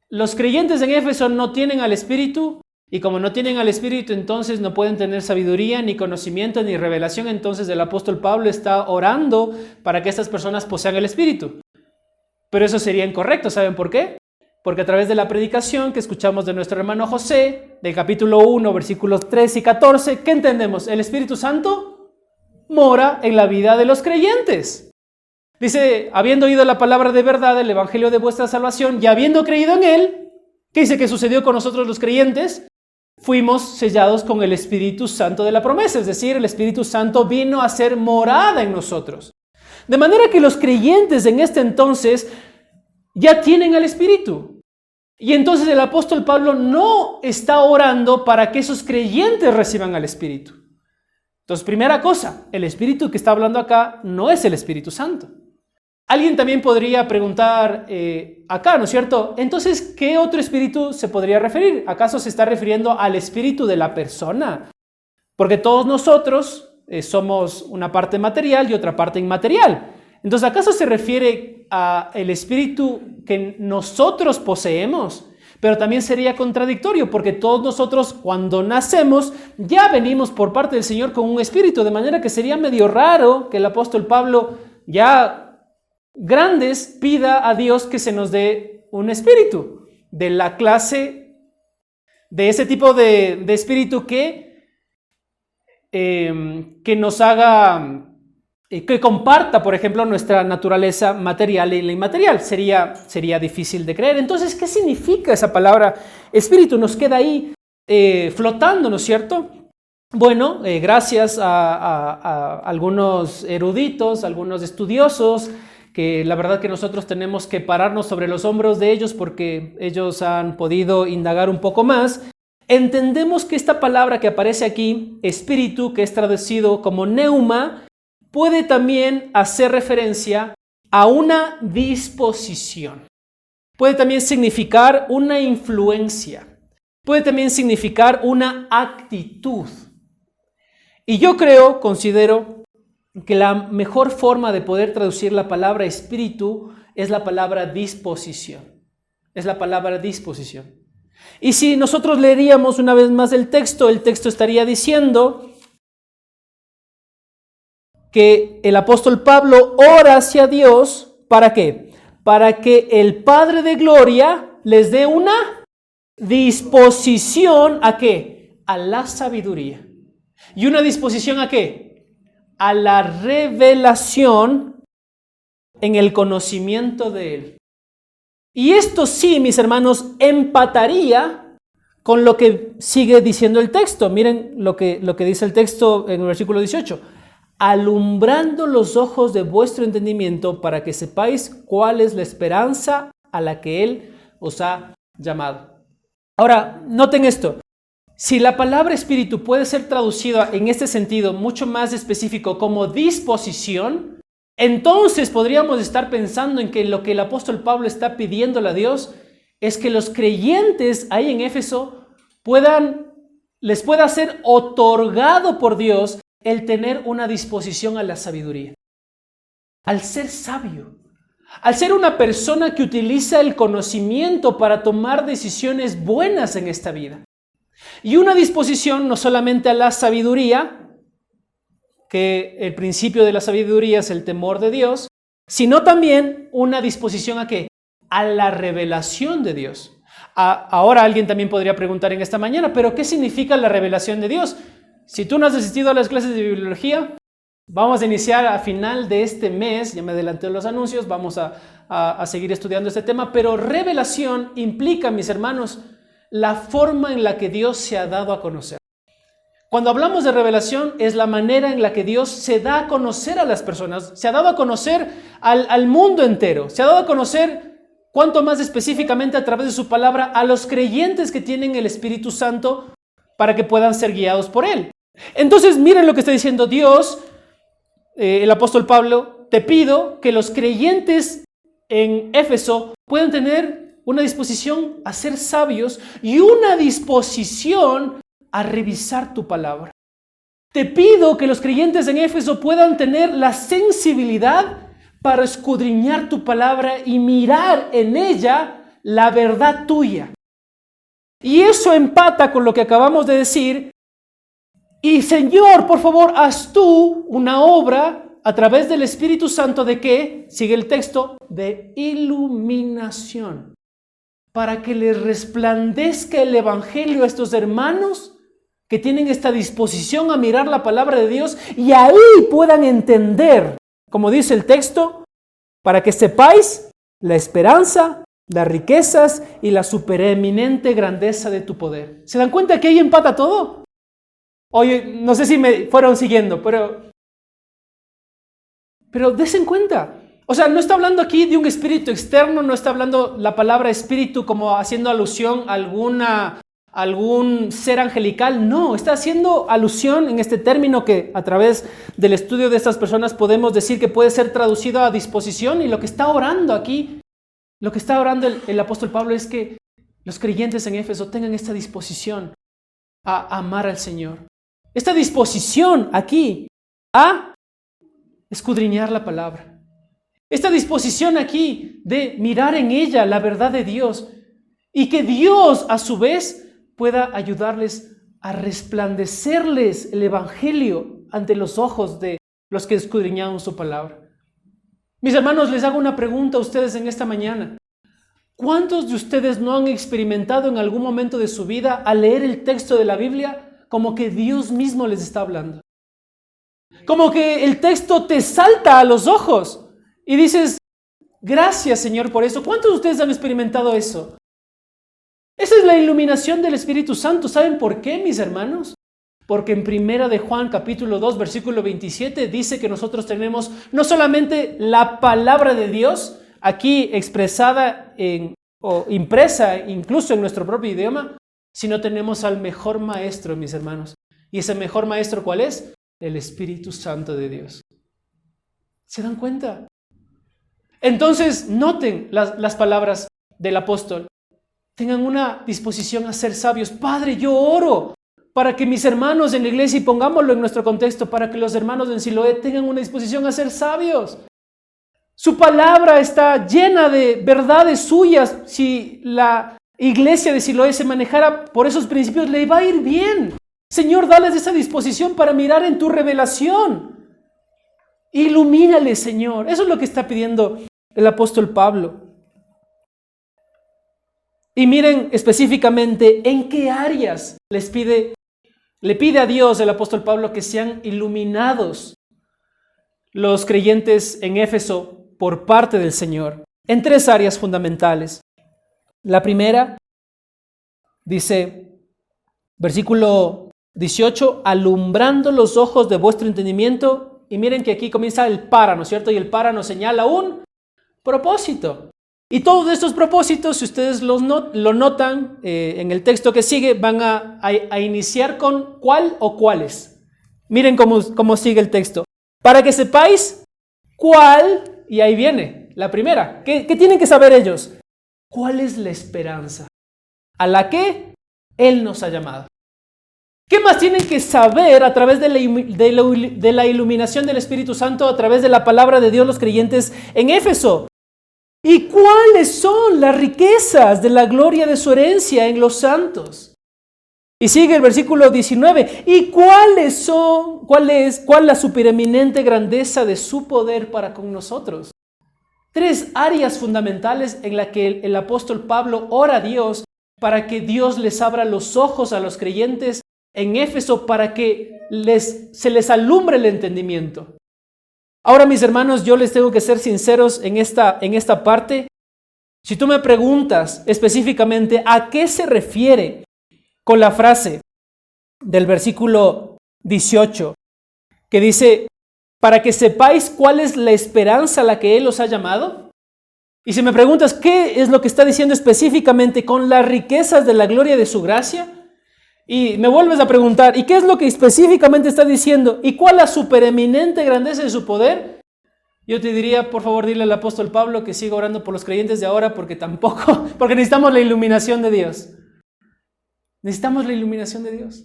los creyentes en Éfeso no tienen al Espíritu, y como no tienen al Espíritu, entonces no pueden tener sabiduría, ni conocimiento, ni revelación. Entonces el apóstol Pablo está orando para que estas personas posean el Espíritu. Pero eso sería incorrecto, ¿saben por qué? Porque a través de la predicación que escuchamos de nuestro hermano José, del capítulo 1, versículos 3 y 14, ¿qué entendemos? El Espíritu Santo mora en la vida de los creyentes. Dice, habiendo oído la palabra de verdad, el evangelio de vuestra salvación, y habiendo creído en él, ¿qué dice que sucedió con nosotros los creyentes? Fuimos sellados con el Espíritu Santo de la promesa, es decir, el Espíritu Santo vino a ser morada en nosotros. De manera que los creyentes en este entonces ya tienen al Espíritu. Y entonces el apóstol Pablo no está orando para que esos creyentes reciban al Espíritu. Entonces, primera cosa, el Espíritu que está hablando acá no es el Espíritu Santo. Alguien también podría preguntar acá, ¿no es cierto? Entonces, ¿qué otro espíritu se podría referir? ¿Acaso se está refiriendo al espíritu de la persona? Porque todos nosotros somos una parte material y otra parte inmaterial. Entonces, ¿acaso se refiere al espíritu que nosotros poseemos? Pero también sería contradictorio porque todos nosotros cuando nacemos ya venimos por parte del Señor con un espíritu, de manera que sería medio raro que el apóstol Pablo ya grandes pida a Dios que se nos dé un espíritu de la clase, de ese tipo de espíritu que nos haga, que comparta, por ejemplo, nuestra naturaleza material y la inmaterial. Sería difícil de creer. Entonces, ¿qué significa esa palabra espíritu? Nos queda ahí flotando, ¿no es cierto? Bueno, gracias a algunos eruditos, algunos estudiosos, que la verdad que nosotros tenemos que pararnos sobre los hombros de ellos porque ellos han podido indagar un poco más. Entendemos que esta palabra que aparece aquí, espíritu, que es traducido como neuma, puede también hacer referencia a una disposición. Puede también significar una influencia. Puede también significar una actitud. Y yo considero que la mejor forma de poder traducir la palabra espíritu es la palabra disposición. Es la palabra disposición. Y si nosotros leeríamos una vez más el texto estaría diciendo que el apóstol Pablo ora hacia Dios, ¿para qué? Para que el Padre de gloria les dé una disposición ¿a qué? A la sabiduría. ¿Y una disposición a qué? a la revelación en el conocimiento de Él. Y esto sí, mis hermanos, empataría con lo que sigue diciendo el texto. Miren lo que dice el texto en el versículo 18. Alumbrando los ojos de vuestro entendimiento para que sepáis cuál es la esperanza a la que Él os ha llamado. Ahora, noten esto. Si la palabra espíritu puede ser traducida en este sentido mucho más específico como disposición, entonces podríamos estar pensando en que lo que el apóstol Pablo está pidiéndole a Dios es que los creyentes ahí en Éfeso les pueda ser otorgado por Dios el tener una disposición a la sabiduría. Al ser sabio, al ser una persona que utiliza el conocimiento para tomar decisiones buenas en esta vida. Y una disposición no solamente a la sabiduría, que el principio de la sabiduría es el temor de Dios, sino también una disposición ¿a qué? A la revelación de Dios. Ahora alguien también podría preguntar en esta mañana, ¿pero qué significa la revelación de Dios? Si tú no has asistido a las clases de bibliología, vamos a iniciar a final de este mes, ya me adelanté los anuncios, vamos a seguir estudiando este tema, pero revelación implica, mis hermanos, la forma en la que Dios se ha dado a conocer. Cuando hablamos de revelación es la manera en la que Dios se da a conocer a las personas, se ha dado a conocer al mundo entero, se ha dado a conocer, cuanto más específicamente a través de su palabra, a los creyentes que tienen el Espíritu Santo para que puedan ser guiados por Él. Entonces miren lo que está diciendo Dios, el apóstol Pablo, te pido que los creyentes en Éfeso puedan tener una disposición a ser sabios y una disposición a revisar tu palabra. Te pido que los creyentes en Éfeso puedan tener la sensibilidad para escudriñar tu palabra y mirar en ella la verdad tuya. Y eso empata con lo que acabamos de decir. Y Señor, por favor, haz tú una obra a través del Espíritu Santo de ¿qué? Sigue el texto, de iluminación. Para que les resplandezca el Evangelio a estos hermanos que tienen esta disposición a mirar la palabra de Dios y ahí puedan entender, como dice el texto, para que sepáis la esperanza, las riquezas y la supereminente grandeza de tu poder. ¿Se dan cuenta que ahí empata todo? Oye, no sé si me fueron siguiendo, pero desen cuenta. O sea, no está hablando aquí de un espíritu externo, no está hablando la palabra espíritu como haciendo alusión a algún ser angelical. No, está haciendo alusión en este término que a través del estudio de estas personas podemos decir que puede ser traducido a disposición. Y lo que está orando aquí, lo que está orando el apóstol Pablo es que los creyentes en Éfeso tengan esta disposición a amar al Señor. Esta disposición aquí a escudriñar la palabra. Esta disposición aquí de mirar en ella la verdad de Dios y que Dios a su vez pueda ayudarles a resplandecerles el Evangelio ante los ojos de los que escudriñaron su palabra. Mis hermanos, les hago una pregunta a ustedes en esta mañana. ¿Cuántos de ustedes no han experimentado en algún momento de su vida al leer el texto de la Biblia como que Dios mismo les está hablando? Como que el texto te salta a los ojos. Y dices, gracias Señor por eso. ¿Cuántos de ustedes han experimentado eso? Esa es la iluminación del Espíritu Santo. ¿Saben por qué, mis hermanos? Porque en 1 de Juan capítulo 2 versículo 27 dice que nosotros tenemos no solamente la palabra de Dios, aquí expresada o impresa incluso en nuestro propio idioma, sino tenemos al mejor maestro, mis hermanos. ¿Y ese mejor maestro cuál es? El Espíritu Santo de Dios. ¿Se dan cuenta? Entonces, noten las palabras del apóstol. Tengan una disposición a ser sabios. Padre, yo oro para que mis hermanos en la iglesia, y pongámoslo en nuestro contexto, para que los hermanos en Siloé tengan una disposición a ser sabios. Su palabra está llena de verdades suyas. Si la iglesia de Siloé se manejara por esos principios, le va a ir bien. Señor, dales esa disposición para mirar en tu revelación. Ilumínale, Señor. Eso es lo que está pidiendo el apóstol Pablo. Y miren específicamente en qué áreas le pide a Dios el apóstol Pablo que sean iluminados los creyentes en Éfeso por parte del Señor en 3 áreas fundamentales. La primera, dice, versículo 18, alumbrando los ojos de vuestro entendimiento. Y miren que aquí comienza el para, ¿no es cierto? Y el para nos señala un propósito. Y todos estos propósitos, si ustedes lo notan en el texto que sigue, van a iniciar con ¿cuál o cuáles? Miren cómo sigue el texto. Para que sepáis cuál, y ahí viene la primera. ¿Qué tienen que saber ellos? ¿Cuál es la esperanza a la que Él nos ha llamado? ¿Qué más tienen que saber a través de la iluminación del Espíritu Santo, a través de la palabra de Dios, los creyentes en Éfeso? ¿Y cuáles son las riquezas de la gloria de su herencia en los santos? Y sigue el versículo 19. ¿Y cuál es la supereminente grandeza de su poder para con nosotros? 3 áreas fundamentales en las que el apóstol Pablo ora a Dios para que Dios les abra los ojos a los creyentes en Éfeso, para que se les alumbre el entendimiento. Ahora, mis hermanos, yo les tengo que ser sinceros en esta parte. Si tú me preguntas específicamente a qué se refiere con la frase del versículo 18, que dice, para que sepáis cuál es la esperanza a la que Él os ha llamado. Y si me preguntas qué es lo que está diciendo específicamente con las riquezas de la gloria de su gracia, y me vuelves a preguntar, ¿y qué es lo que específicamente está diciendo? ¿Y cuál la supereminente grandeza de su poder? Yo te diría, por favor, dile al apóstol Pablo que siga orando por los creyentes de ahora, porque necesitamos la iluminación de Dios. Necesitamos la iluminación de Dios.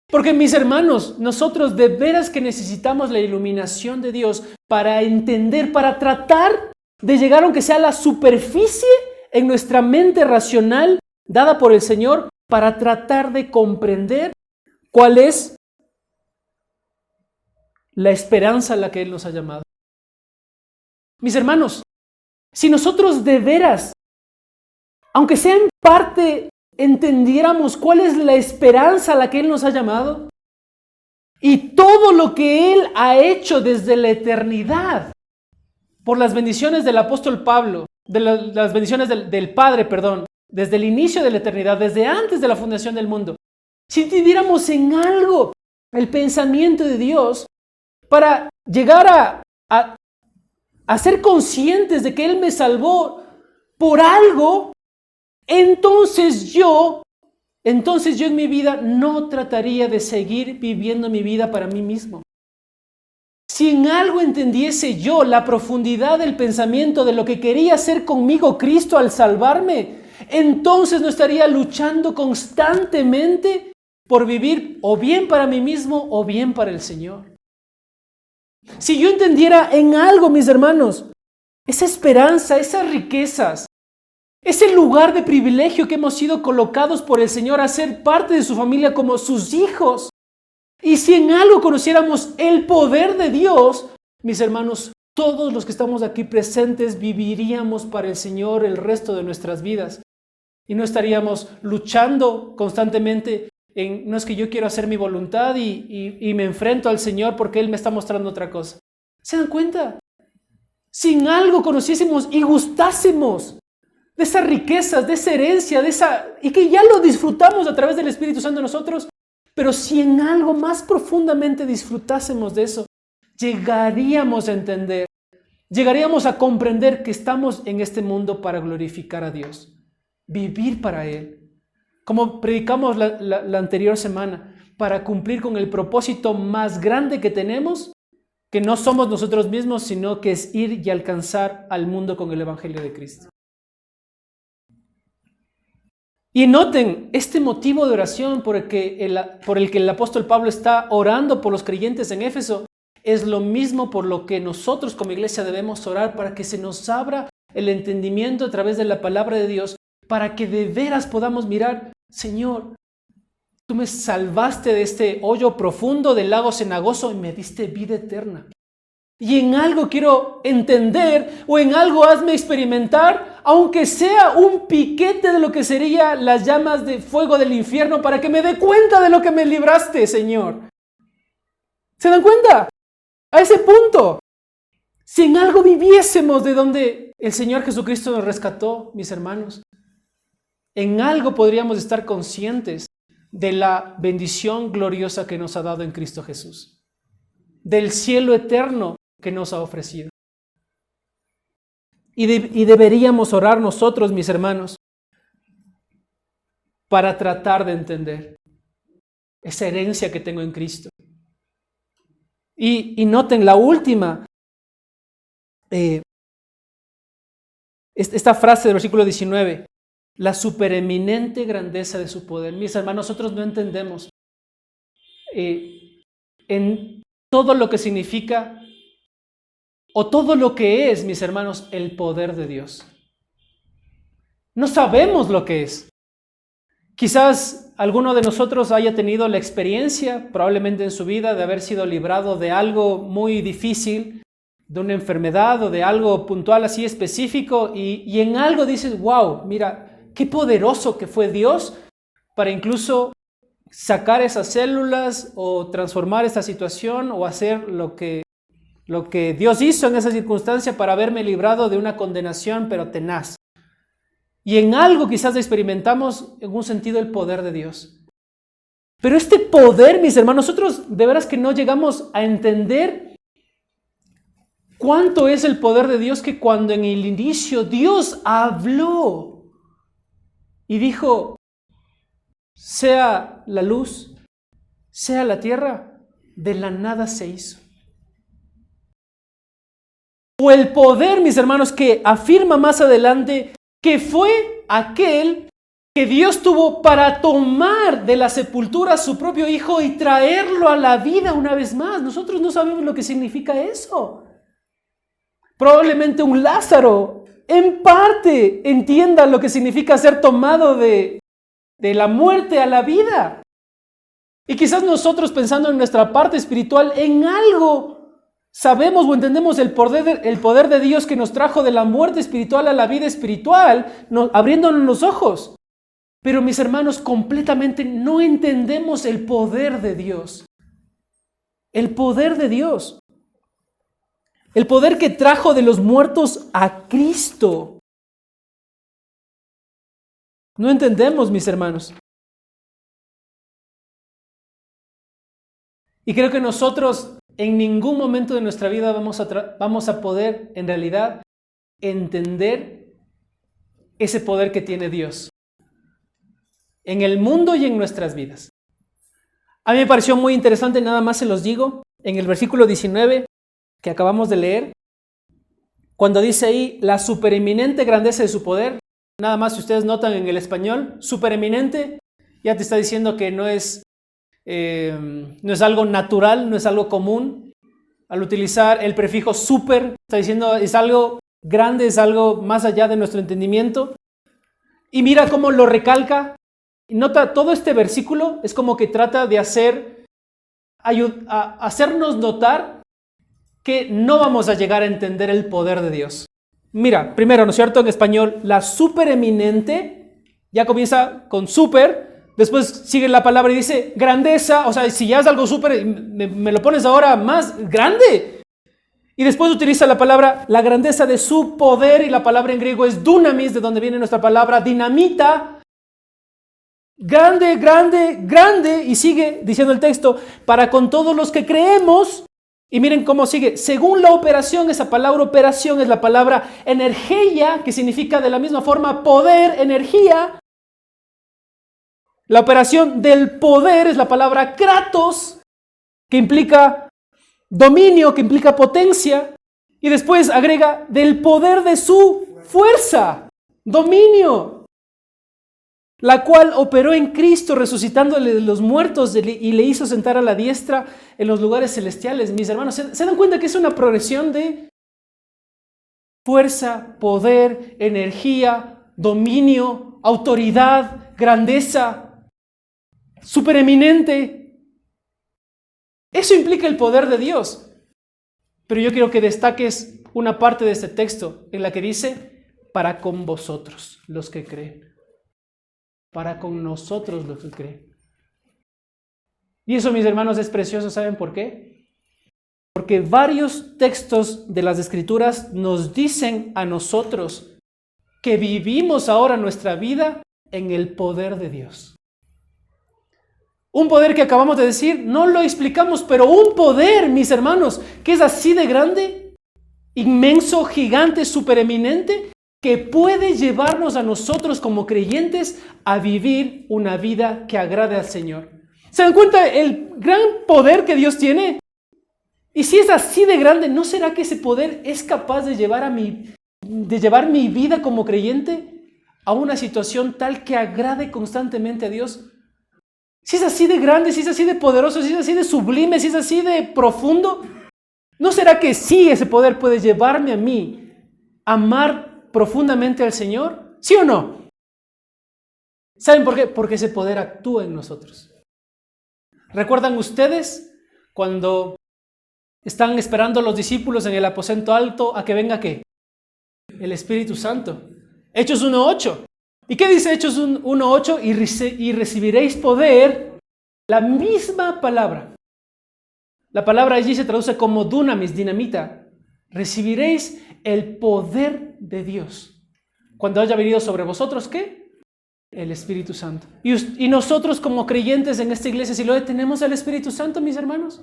Porque, mis hermanos, nosotros de veras que necesitamos la iluminación de Dios para entender, para tratar de llegar, aunque sea a la superficie en nuestra mente racional dada por el Señor, para tratar de comprender cuál es la esperanza a la que Él nos ha llamado. Mis hermanos, si nosotros de veras, aunque sea en parte, entendiéramos cuál es la esperanza a la que Él nos ha llamado y todo lo que Él ha hecho desde la eternidad, por las bendiciones del apóstol Pablo, las bendiciones del Padre, desde el inicio de la eternidad, desde antes de la fundación del mundo, si entendiéramos en algo el pensamiento de Dios para llegar a ser conscientes de que Él me salvó por algo, entonces yo en mi vida no trataría de seguir viviendo mi vida para mí mismo. Si en algo entendiese yo la profundidad del pensamiento de lo que quería hacer conmigo Cristo al salvarme, entonces no estaría luchando constantemente por vivir o bien para mí mismo o bien para el Señor. Si yo entendiera en algo, mis hermanos, esa esperanza, esas riquezas, ese lugar de privilegio que hemos sido colocados por el Señor a ser parte de su familia como sus hijos, y si en algo conociéramos el poder de Dios, mis hermanos, todos los que estamos aquí presentes viviríamos para el Señor el resto de nuestras vidas. Y no estaríamos luchando constantemente no es que yo quiero hacer mi voluntad y me enfrento al Señor porque Él me está mostrando otra cosa. ¿Se dan cuenta? Si en algo conociésemos y gustásemos de esas riquezas, de esa herencia, y que ya lo disfrutamos a través del Espíritu Santo de nosotros, pero si en algo más profundamente disfrutásemos de eso, llegaríamos a entender, llegaríamos a comprender que estamos en este mundo para glorificar a Dios, vivir para Él. Como predicamos la anterior semana, para cumplir con el propósito más grande que tenemos, que no somos nosotros mismos, sino que es ir y alcanzar al mundo con el Evangelio de Cristo. Y noten este motivo de oración por el que el apóstol Pablo está orando por los creyentes en Éfeso, es lo mismo por lo que nosotros como iglesia debemos orar, para que se nos abra el entendimiento a través de la palabra de Dios, para que de veras podamos mirar, Señor, tú me salvaste de este hoyo profundo del lago cenagoso y me diste vida eterna. Y en algo quiero entender, o en algo hazme experimentar, aunque sea un piquete de lo que serían las llamas de fuego del infierno, para que me dé cuenta de lo que me libraste, Señor. ¿Se dan cuenta? A ese punto. Si en algo viviésemos de donde el Señor Jesucristo nos rescató, mis hermanos, en algo podríamos estar conscientes de la bendición gloriosa que nos ha dado en Cristo Jesús, del cielo eterno que nos ha ofrecido. Y deberíamos orar nosotros, mis hermanos, para tratar de entender esa herencia que tengo en Cristo. Y noten la última, esta frase del versículo 19, la supereminente grandeza de su poder. Mis hermanos, nosotros no entendemos en todo lo que significa o todo lo que es, mis hermanos, el poder de Dios. No sabemos lo que es. Quizás alguno de nosotros haya tenido la experiencia, probablemente en su vida, de haber sido librado de algo muy difícil, de una enfermedad o de algo puntual así específico, y en algo dices, wow, mira, qué poderoso que fue Dios para incluso sacar esas células o transformar esta situación o hacer lo que Dios hizo en esa circunstancia para haberme librado de una condenación, pero tenaz. Y en algo quizás experimentamos en un sentido el poder de Dios. Pero este poder, mis hermanos, nosotros de veras que no llegamos a entender cuánto es el poder de Dios, que cuando en el inicio Dios habló y dijo, sea la luz, sea la tierra, de la nada se hizo. O el poder, mis hermanos, que afirma más adelante que fue aquel que Dios tuvo para tomar de la sepultura a su propio Hijo y traerlo a la vida una vez más. Nosotros no sabemos lo que significa eso. Probablemente un Lázaro, en parte, entienda lo que significa ser tomado de la muerte a la vida. Y quizás nosotros, pensando en nuestra parte espiritual, en algo sabemos o entendemos el poder de Dios que nos trajo de la muerte espiritual a la vida espiritual, abriéndonos los ojos. Pero mis hermanos, completamente no entendemos el poder de Dios. El poder de Dios. El poder que trajo de los muertos a Cristo. No entendemos, mis hermanos. Y creo que nosotros en ningún momento de nuestra vida vamos a poder, en realidad, entender ese poder que tiene Dios en el mundo y en nuestras vidas. A mí me pareció muy interesante, nada más se los digo, en el versículo 19 que acabamos de leer, cuando dice ahí la supereminente grandeza de su poder. Nada más, si ustedes notan en el español, supereminente, ya te está diciendo que no es algo natural, no es algo común. Al utilizar el prefijo super, está diciendo es algo grande, es algo más allá de nuestro entendimiento. Y mira cómo lo recalca. Nota, todo este versículo es como que trata de hacernos notar que no vamos a llegar a entender el poder de Dios. Mira, primero, ¿no es cierto? En español, la supereminente ya comienza con super, después sigue la palabra y dice grandeza, o sea, si ya es algo súper, me lo pones ahora más grande. Y después utiliza la palabra, la grandeza de su poder, y la palabra en griego es dunamis, de donde viene nuestra palabra dinamita. Grande, grande, grande, y sigue diciendo el texto, para con todos los que creemos. Y miren cómo sigue, según la operación, esa palabra operación es la palabra energía, que significa de la misma forma poder, energía. La operación del poder es la palabra kratos, que implica dominio, que implica potencia. Y después agrega del poder de su fuerza, dominio, la cual operó en Cristo, resucitándole de los muertos y le hizo sentar a la diestra en los lugares celestiales. Mis hermanos, ¿se dan cuenta que es una progresión de fuerza, poder, energía, dominio, autoridad, grandeza, supereminente? Eso implica el poder de Dios. Pero yo quiero que destaques una parte de este texto en la que dice, para con vosotros los que creen. Para con nosotros los que creen. Y eso, mis hermanos, es precioso. ¿Saben por qué? Porque porque varios textos de las Escrituras nos dicen a nosotros que vivimos ahora nuestra vida en el poder de Dios. Un poder que acabamos de decir, no lo explicamos, pero un poder, mis hermanos, que es así de grande, inmenso, gigante, supereminente, que puede llevarnos a nosotros como creyentes a vivir una vida que agrade al Señor. ¿Se dan cuenta el gran poder que Dios tiene? Y si es así de grande, ¿no será que ese poder es capaz de llevar mi vida como creyente a una situación tal que agrade constantemente a Dios? Si es así de grande, si es así de poderoso, si es así de sublime, si es así de profundo, ¿no será que sí ese poder puede llevarme a mí a amar profundamente al Señor? ¿Sí o no? ¿Saben por qué? Porque ese poder actúa en nosotros. ¿Recuerdan ustedes cuando están esperando los discípulos en el aposento alto a que venga ¿qué? El Espíritu Santo. Hechos 1:8. ¿Y qué dice Hechos 1:8? Y recibiréis poder, la misma palabra. La palabra allí se traduce como dunamis, dinamita. Recibiréis el poder de Dios. Cuando haya venido sobre vosotros, ¿qué? El Espíritu Santo. Y nosotros como creyentes en esta iglesia, si lo tenemos el Espíritu Santo, mis hermanos.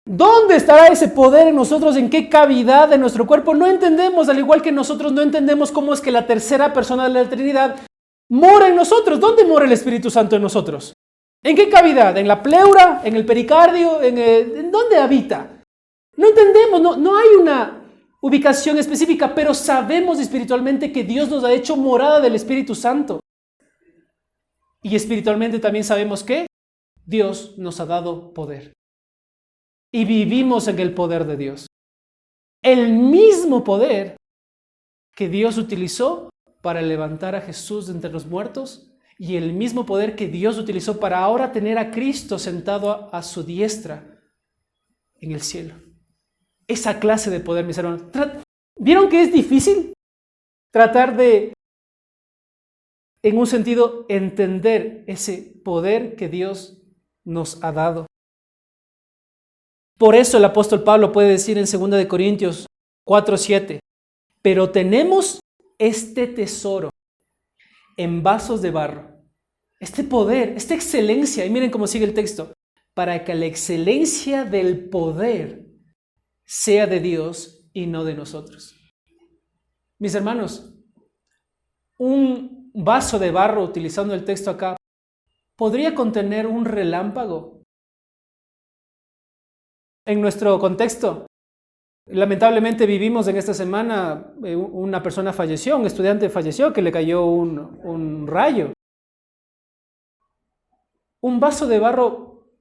¿Dónde estará ese poder en nosotros? ¿En qué cavidad de nuestro cuerpo? No entendemos, al igual que nosotros no entendemos cómo es que la tercera persona de la Trinidad mora en nosotros. ¿Dónde mora el Espíritu Santo en nosotros? ¿En qué cavidad? ¿En la pleura? ¿En el pericardio? ¿En dónde habita? No entendemos, no hay una ubicación específica, pero sabemos espiritualmente que Dios nos ha hecho morada del Espíritu Santo. Y espiritualmente también sabemos que Dios nos ha dado poder. Y vivimos en el poder de Dios. El mismo poder que Dios utilizó para levantar a Jesús de entre los muertos y el mismo poder que Dios utilizó para ahora tener a Cristo sentado a su diestra en el cielo. Esa clase de poder, mis hermanos. ¿Vieron que es difícil tratar de, en un sentido, entender ese poder que Dios nos ha dado? Por eso el apóstol Pablo puede decir en 2 Corintios 4:7, pero tenemos este tesoro en vasos de barro, este poder, esta excelencia, y miren cómo sigue el texto, para que la excelencia del poder sea de Dios y no de nosotros. Mis hermanos, un vaso de barro, utilizando el texto acá, podría contener un relámpago. En nuestro contexto, lamentablemente vivimos en esta semana, una persona falleció, un estudiante falleció que le cayó un rayo. Un vaso de barro,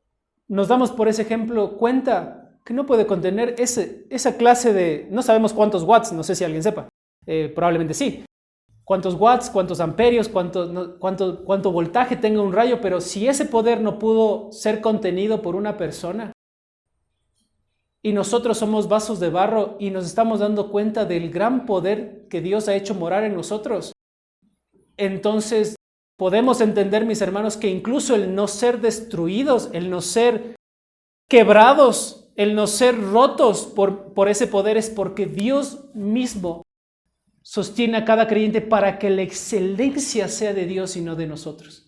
nos damos por ese ejemplo cuenta que no puede contener esa clase de, no sabemos cuántos watts, no sé si alguien sepa, probablemente sí. Cuántos watts, cuántos amperios, cuánto voltaje tenga un rayo, pero si ese poder no pudo ser contenido por una persona, y nosotros somos vasos de barro y nos estamos dando cuenta del gran poder que Dios ha hecho morar en nosotros, entonces podemos entender, mis hermanos, que incluso el no ser destruidos, el no ser quebrados, el no ser rotos por ese poder es porque Dios mismo sostiene a cada creyente para que la excelencia sea de Dios y no de nosotros.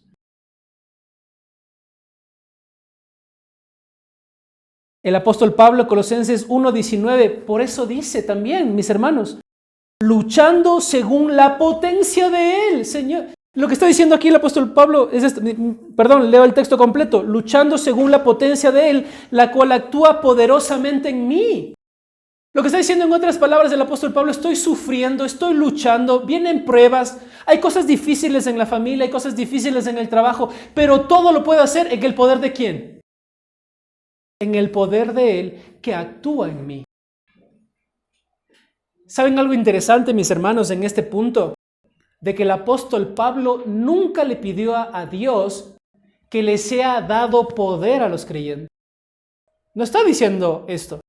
El apóstol Pablo, Colosenses 1:19, por eso dice también, mis hermanos, luchando según la potencia de Él, Señor. Lo que está diciendo aquí el apóstol Pablo es esto, leo el texto completo, luchando según la potencia de Él, la cual actúa poderosamente en mí. Lo que está diciendo en otras palabras el apóstol Pablo, estoy sufriendo, estoy luchando, vienen pruebas, hay cosas difíciles en la familia, hay cosas difíciles en el trabajo, pero todo lo puedo hacer en el poder de ¿quién? En el poder de Él que actúa en mí. ¿Saben algo interesante, mis hermanos, en este punto? De que el apóstol Pablo nunca le pidió a Dios que le sea dado poder a los creyentes. No está diciendo esto.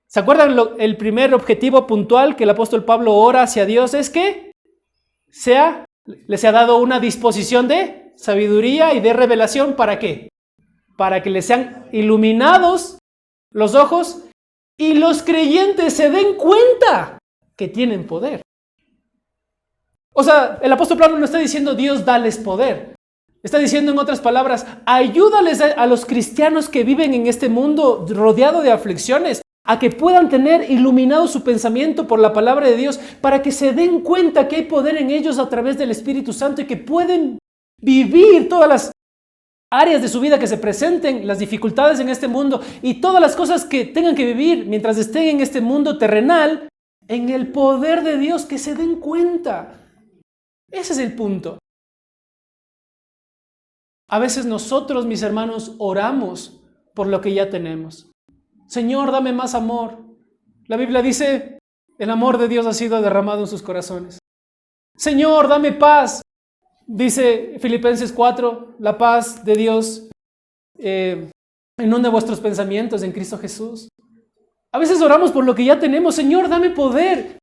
¿Se acuerdan el primer objetivo puntual que el apóstol Pablo ora hacia Dios? Es que le sea dado una disposición de sabiduría y de revelación. ¿Para qué? Para que le sean iluminados los ojos, y los creyentes se den cuenta que tienen poder. O sea, el apóstol Pablo no está diciendo Dios dales poder. Está diciendo en otras palabras, ayúdales a los cristianos que viven en este mundo rodeado de aflicciones a que puedan tener iluminado su pensamiento por la palabra de Dios para que se den cuenta que hay poder en ellos a través del Espíritu Santo y que pueden vivir todas las áreas de su vida que se presenten, las dificultades en este mundo y todas las cosas que tengan que vivir mientras estén en este mundo terrenal, en el poder de Dios, que se den cuenta. Ese es el punto. A veces nosotros, mis hermanos, oramos por lo que ya tenemos. Señor, dame más amor. La Biblia dice, el amor de Dios ha sido derramado en sus corazones. Señor, dame paz. Dice Filipenses 4, la paz de Dios inunde vuestros pensamientos en Cristo Jesús. A veces oramos por lo que ya tenemos. Señor, dame poder.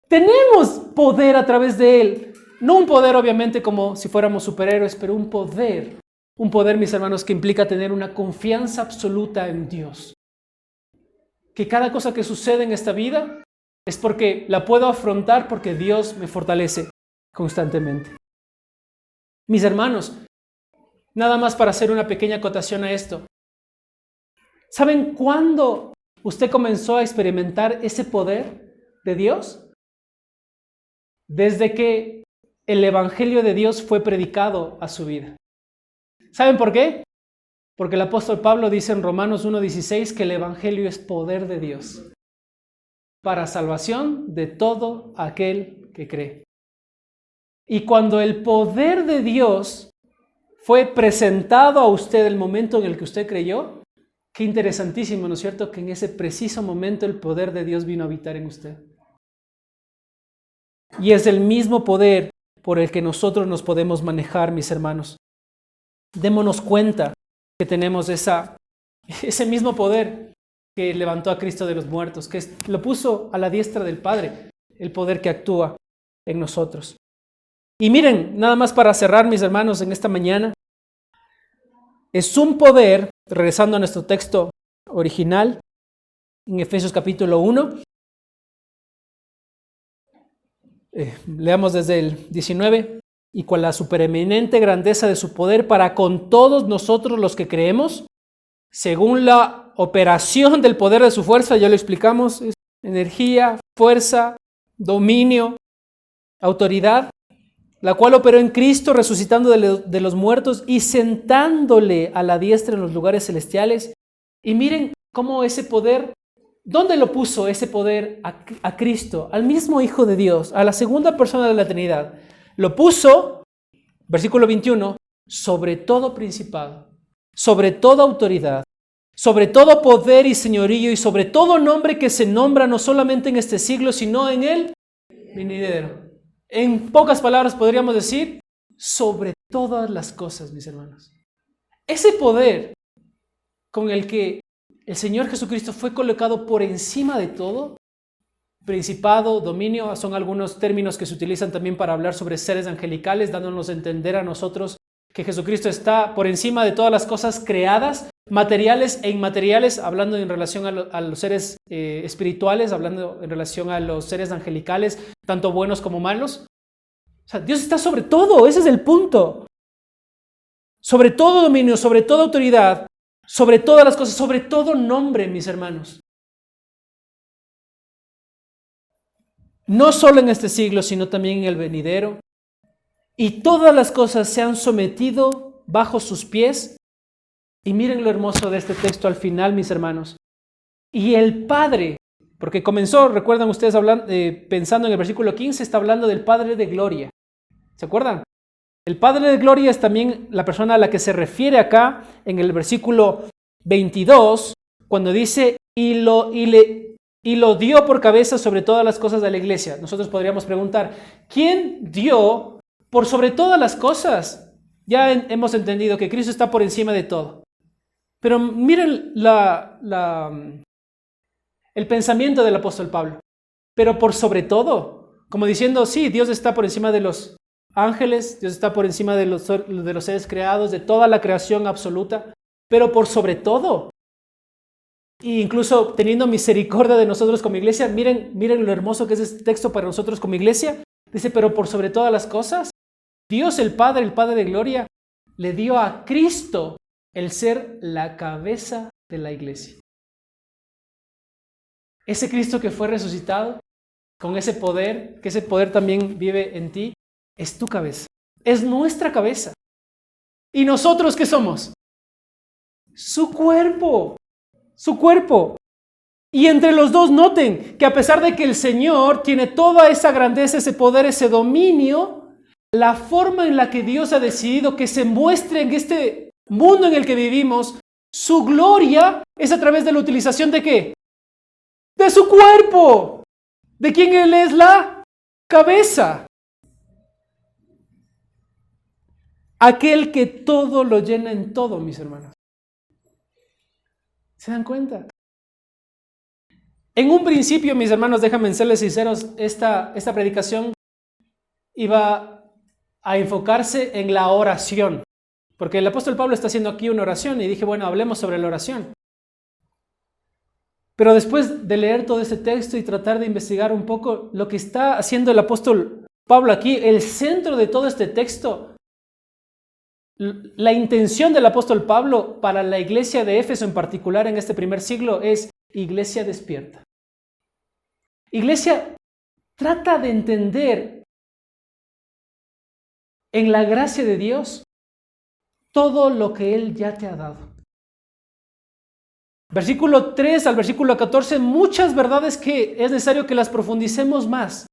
Tenemos poder a través de Él. No un poder, obviamente, como si fuéramos superhéroes, pero un poder. Un poder, mis hermanos, que implica tener una confianza absoluta en Dios. Que cada cosa que sucede en esta vida es porque la puedo afrontar porque Dios me fortalece constantemente. Mis hermanos, nada más para hacer una pequeña acotación a esto. ¿Saben cuándo usted comenzó a experimentar ese poder de Dios? Desde que el Evangelio de Dios fue predicado a su vida. ¿Saben por qué? Porque el apóstol Pablo dice en Romanos 1:16 que el Evangelio es poder de Dios para salvación de todo aquel que cree. Y cuando el poder de Dios fue presentado a usted el momento en el que usted creyó, qué interesantísimo, ¿no es cierto? Que en ese preciso momento el poder de Dios vino a habitar en usted. Y es el mismo poder por el que nosotros nos podemos manejar, mis hermanos. Démonos cuenta que tenemos ese mismo poder que levantó a Cristo de los muertos, que lo puso a la diestra del Padre, el poder que actúa en nosotros. Y miren, nada más para cerrar, mis hermanos, en esta mañana, es un poder, regresando a nuestro texto original, en Efesios capítulo 1, leamos desde el 19, y con la supereminente grandeza de su poder para con todos nosotros los que creemos, según la operación del poder de su fuerza, ya lo explicamos, es energía, fuerza, dominio, autoridad, la cual operó en Cristo resucitando de los muertos y sentándole a la diestra en los lugares celestiales. Y miren cómo ese poder, ¿dónde lo puso ese poder a Cristo? Al mismo Hijo de Dios, a la segunda persona de la Trinidad. Lo puso, versículo 21, sobre todo principado, sobre toda autoridad, sobre todo poder y señorío y sobre todo nombre que se nombra no solamente en este siglo, sino en el venidero. En pocas palabras podríamos decir, sobre todas las cosas, mis hermanos. Ese poder con el que el Señor Jesucristo fue colocado por encima de todo, principado, dominio, son algunos términos que se utilizan también para hablar sobre seres angelicales, dándonos a entender a nosotros que Jesucristo está por encima de todas las cosas creadas, materiales e inmateriales, hablando en relación a los seres espirituales, hablando en relación a los seres angelicales, tanto buenos como malos. O sea, Dios está sobre todo, ese es el punto. Sobre todo dominio, sobre toda autoridad, sobre todas las cosas, sobre todo nombre, mis hermanos. No solo en este siglo, sino también en el venidero. Y todas las cosas se han sometido bajo sus pies. Y miren lo hermoso de este texto al final, mis hermanos. Y el Padre, porque comenzó, recuerdan ustedes hablando, pensando en el versículo 15, está hablando del Padre de gloria. ¿Se acuerdan? El Padre de gloria es también la persona a la que se refiere acá en el versículo 22, cuando dice, y lo dio por cabeza sobre todas las cosas de la iglesia. Nosotros podríamos preguntar, ¿quién dio por sobre todas las cosas? Ya hemos entendido que Cristo está por encima de todo. Pero miren el pensamiento del apóstol Pablo. Pero por sobre todo, como diciendo, sí, Dios está por encima de los ángeles, Dios está por encima de los seres creados, de toda la creación absoluta, pero por sobre todo, e incluso teniendo misericordia de nosotros como iglesia. Miren lo hermoso que es este texto para nosotros como iglesia. Dice, pero por sobre todas las cosas, Dios el Padre de gloria, le dio a Cristo el ser la cabeza de la iglesia. Ese Cristo que fue resucitado, con ese poder, que ese poder también vive en ti, es tu cabeza, es nuestra cabeza. ¿Y nosotros qué somos? Su cuerpo, su cuerpo. Y entre los dos noten que a pesar de que el Señor tiene toda esa grandeza, ese poder, ese dominio, la forma en la que Dios ha decidido que se muestre en este mundo en el que vivimos, su gloria es a través de la utilización ¿de qué? De su cuerpo, de quien Él es la cabeza. Aquel que todo lo llena en todo, mis hermanos. ¿Se dan cuenta? En un principio, mis hermanos, déjame serles sinceros, esta predicación iba a enfocarse en la oración. Porque el apóstol Pablo está haciendo aquí una oración y dije, bueno, hablemos sobre la oración. Pero después de leer todo este texto y tratar de investigar un poco lo que está haciendo el apóstol Pablo aquí, el centro de todo este texto, la intención del apóstol Pablo para la iglesia de Éfeso en particular en este primer siglo es iglesia despierta. Iglesia, trata de entender en la gracia de Dios todo lo que Él ya te ha dado. Versículo 3 al versículo 14, muchas verdades que es necesario que las profundicemos más.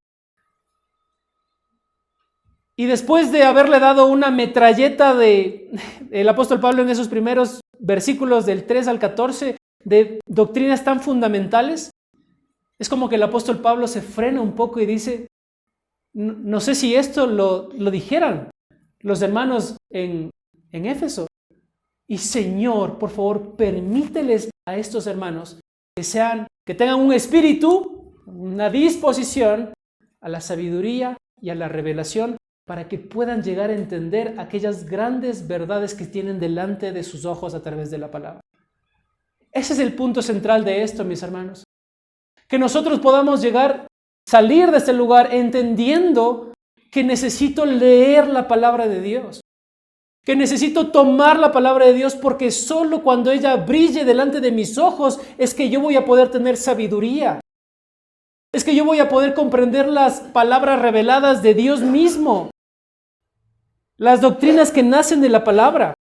Y después de haberle dado una metralleta el apóstol Pablo en esos primeros versículos del 3 al 14 de doctrinas tan fundamentales, es como que el apóstol Pablo se frena un poco y dice, no sé si esto lo dijeran los hermanos en Éfeso. Y Señor, por favor, permíteles a estos hermanos que tengan un espíritu, una disposición a la sabiduría y a la revelación para que puedan llegar a entender aquellas grandes verdades que tienen delante de sus ojos a través de la palabra. Ese es el punto central de esto, mis hermanos. Que nosotros podamos salir de este lugar entendiendo que necesito leer la palabra de Dios. Que necesito tomar la palabra de Dios porque solo cuando ella brille delante de mis ojos es que yo voy a poder tener sabiduría. Es que yo voy a poder comprender las palabras reveladas de Dios mismo. Las doctrinas que nacen de la palabra.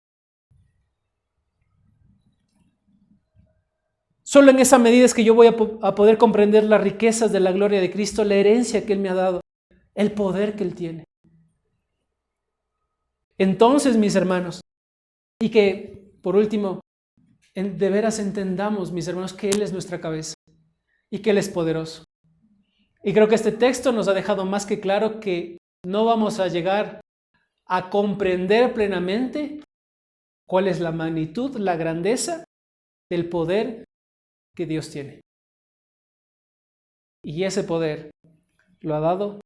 Solo en esa medida es que yo voy a poder comprender las riquezas de la gloria de Cristo, la herencia que Él me ha dado, el poder que Él tiene. Entonces, mis hermanos, y que, por último, de veras entendamos, mis hermanos, que Él es nuestra cabeza y que Él es poderoso. Y creo que este texto nos ha dejado más que claro que no vamos a llegar a comprender plenamente cuál es la magnitud, la grandeza del poder que Dios tiene. Y ese poder lo ha dado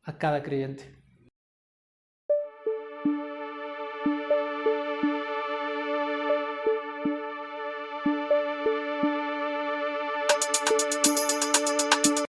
a cada creyente.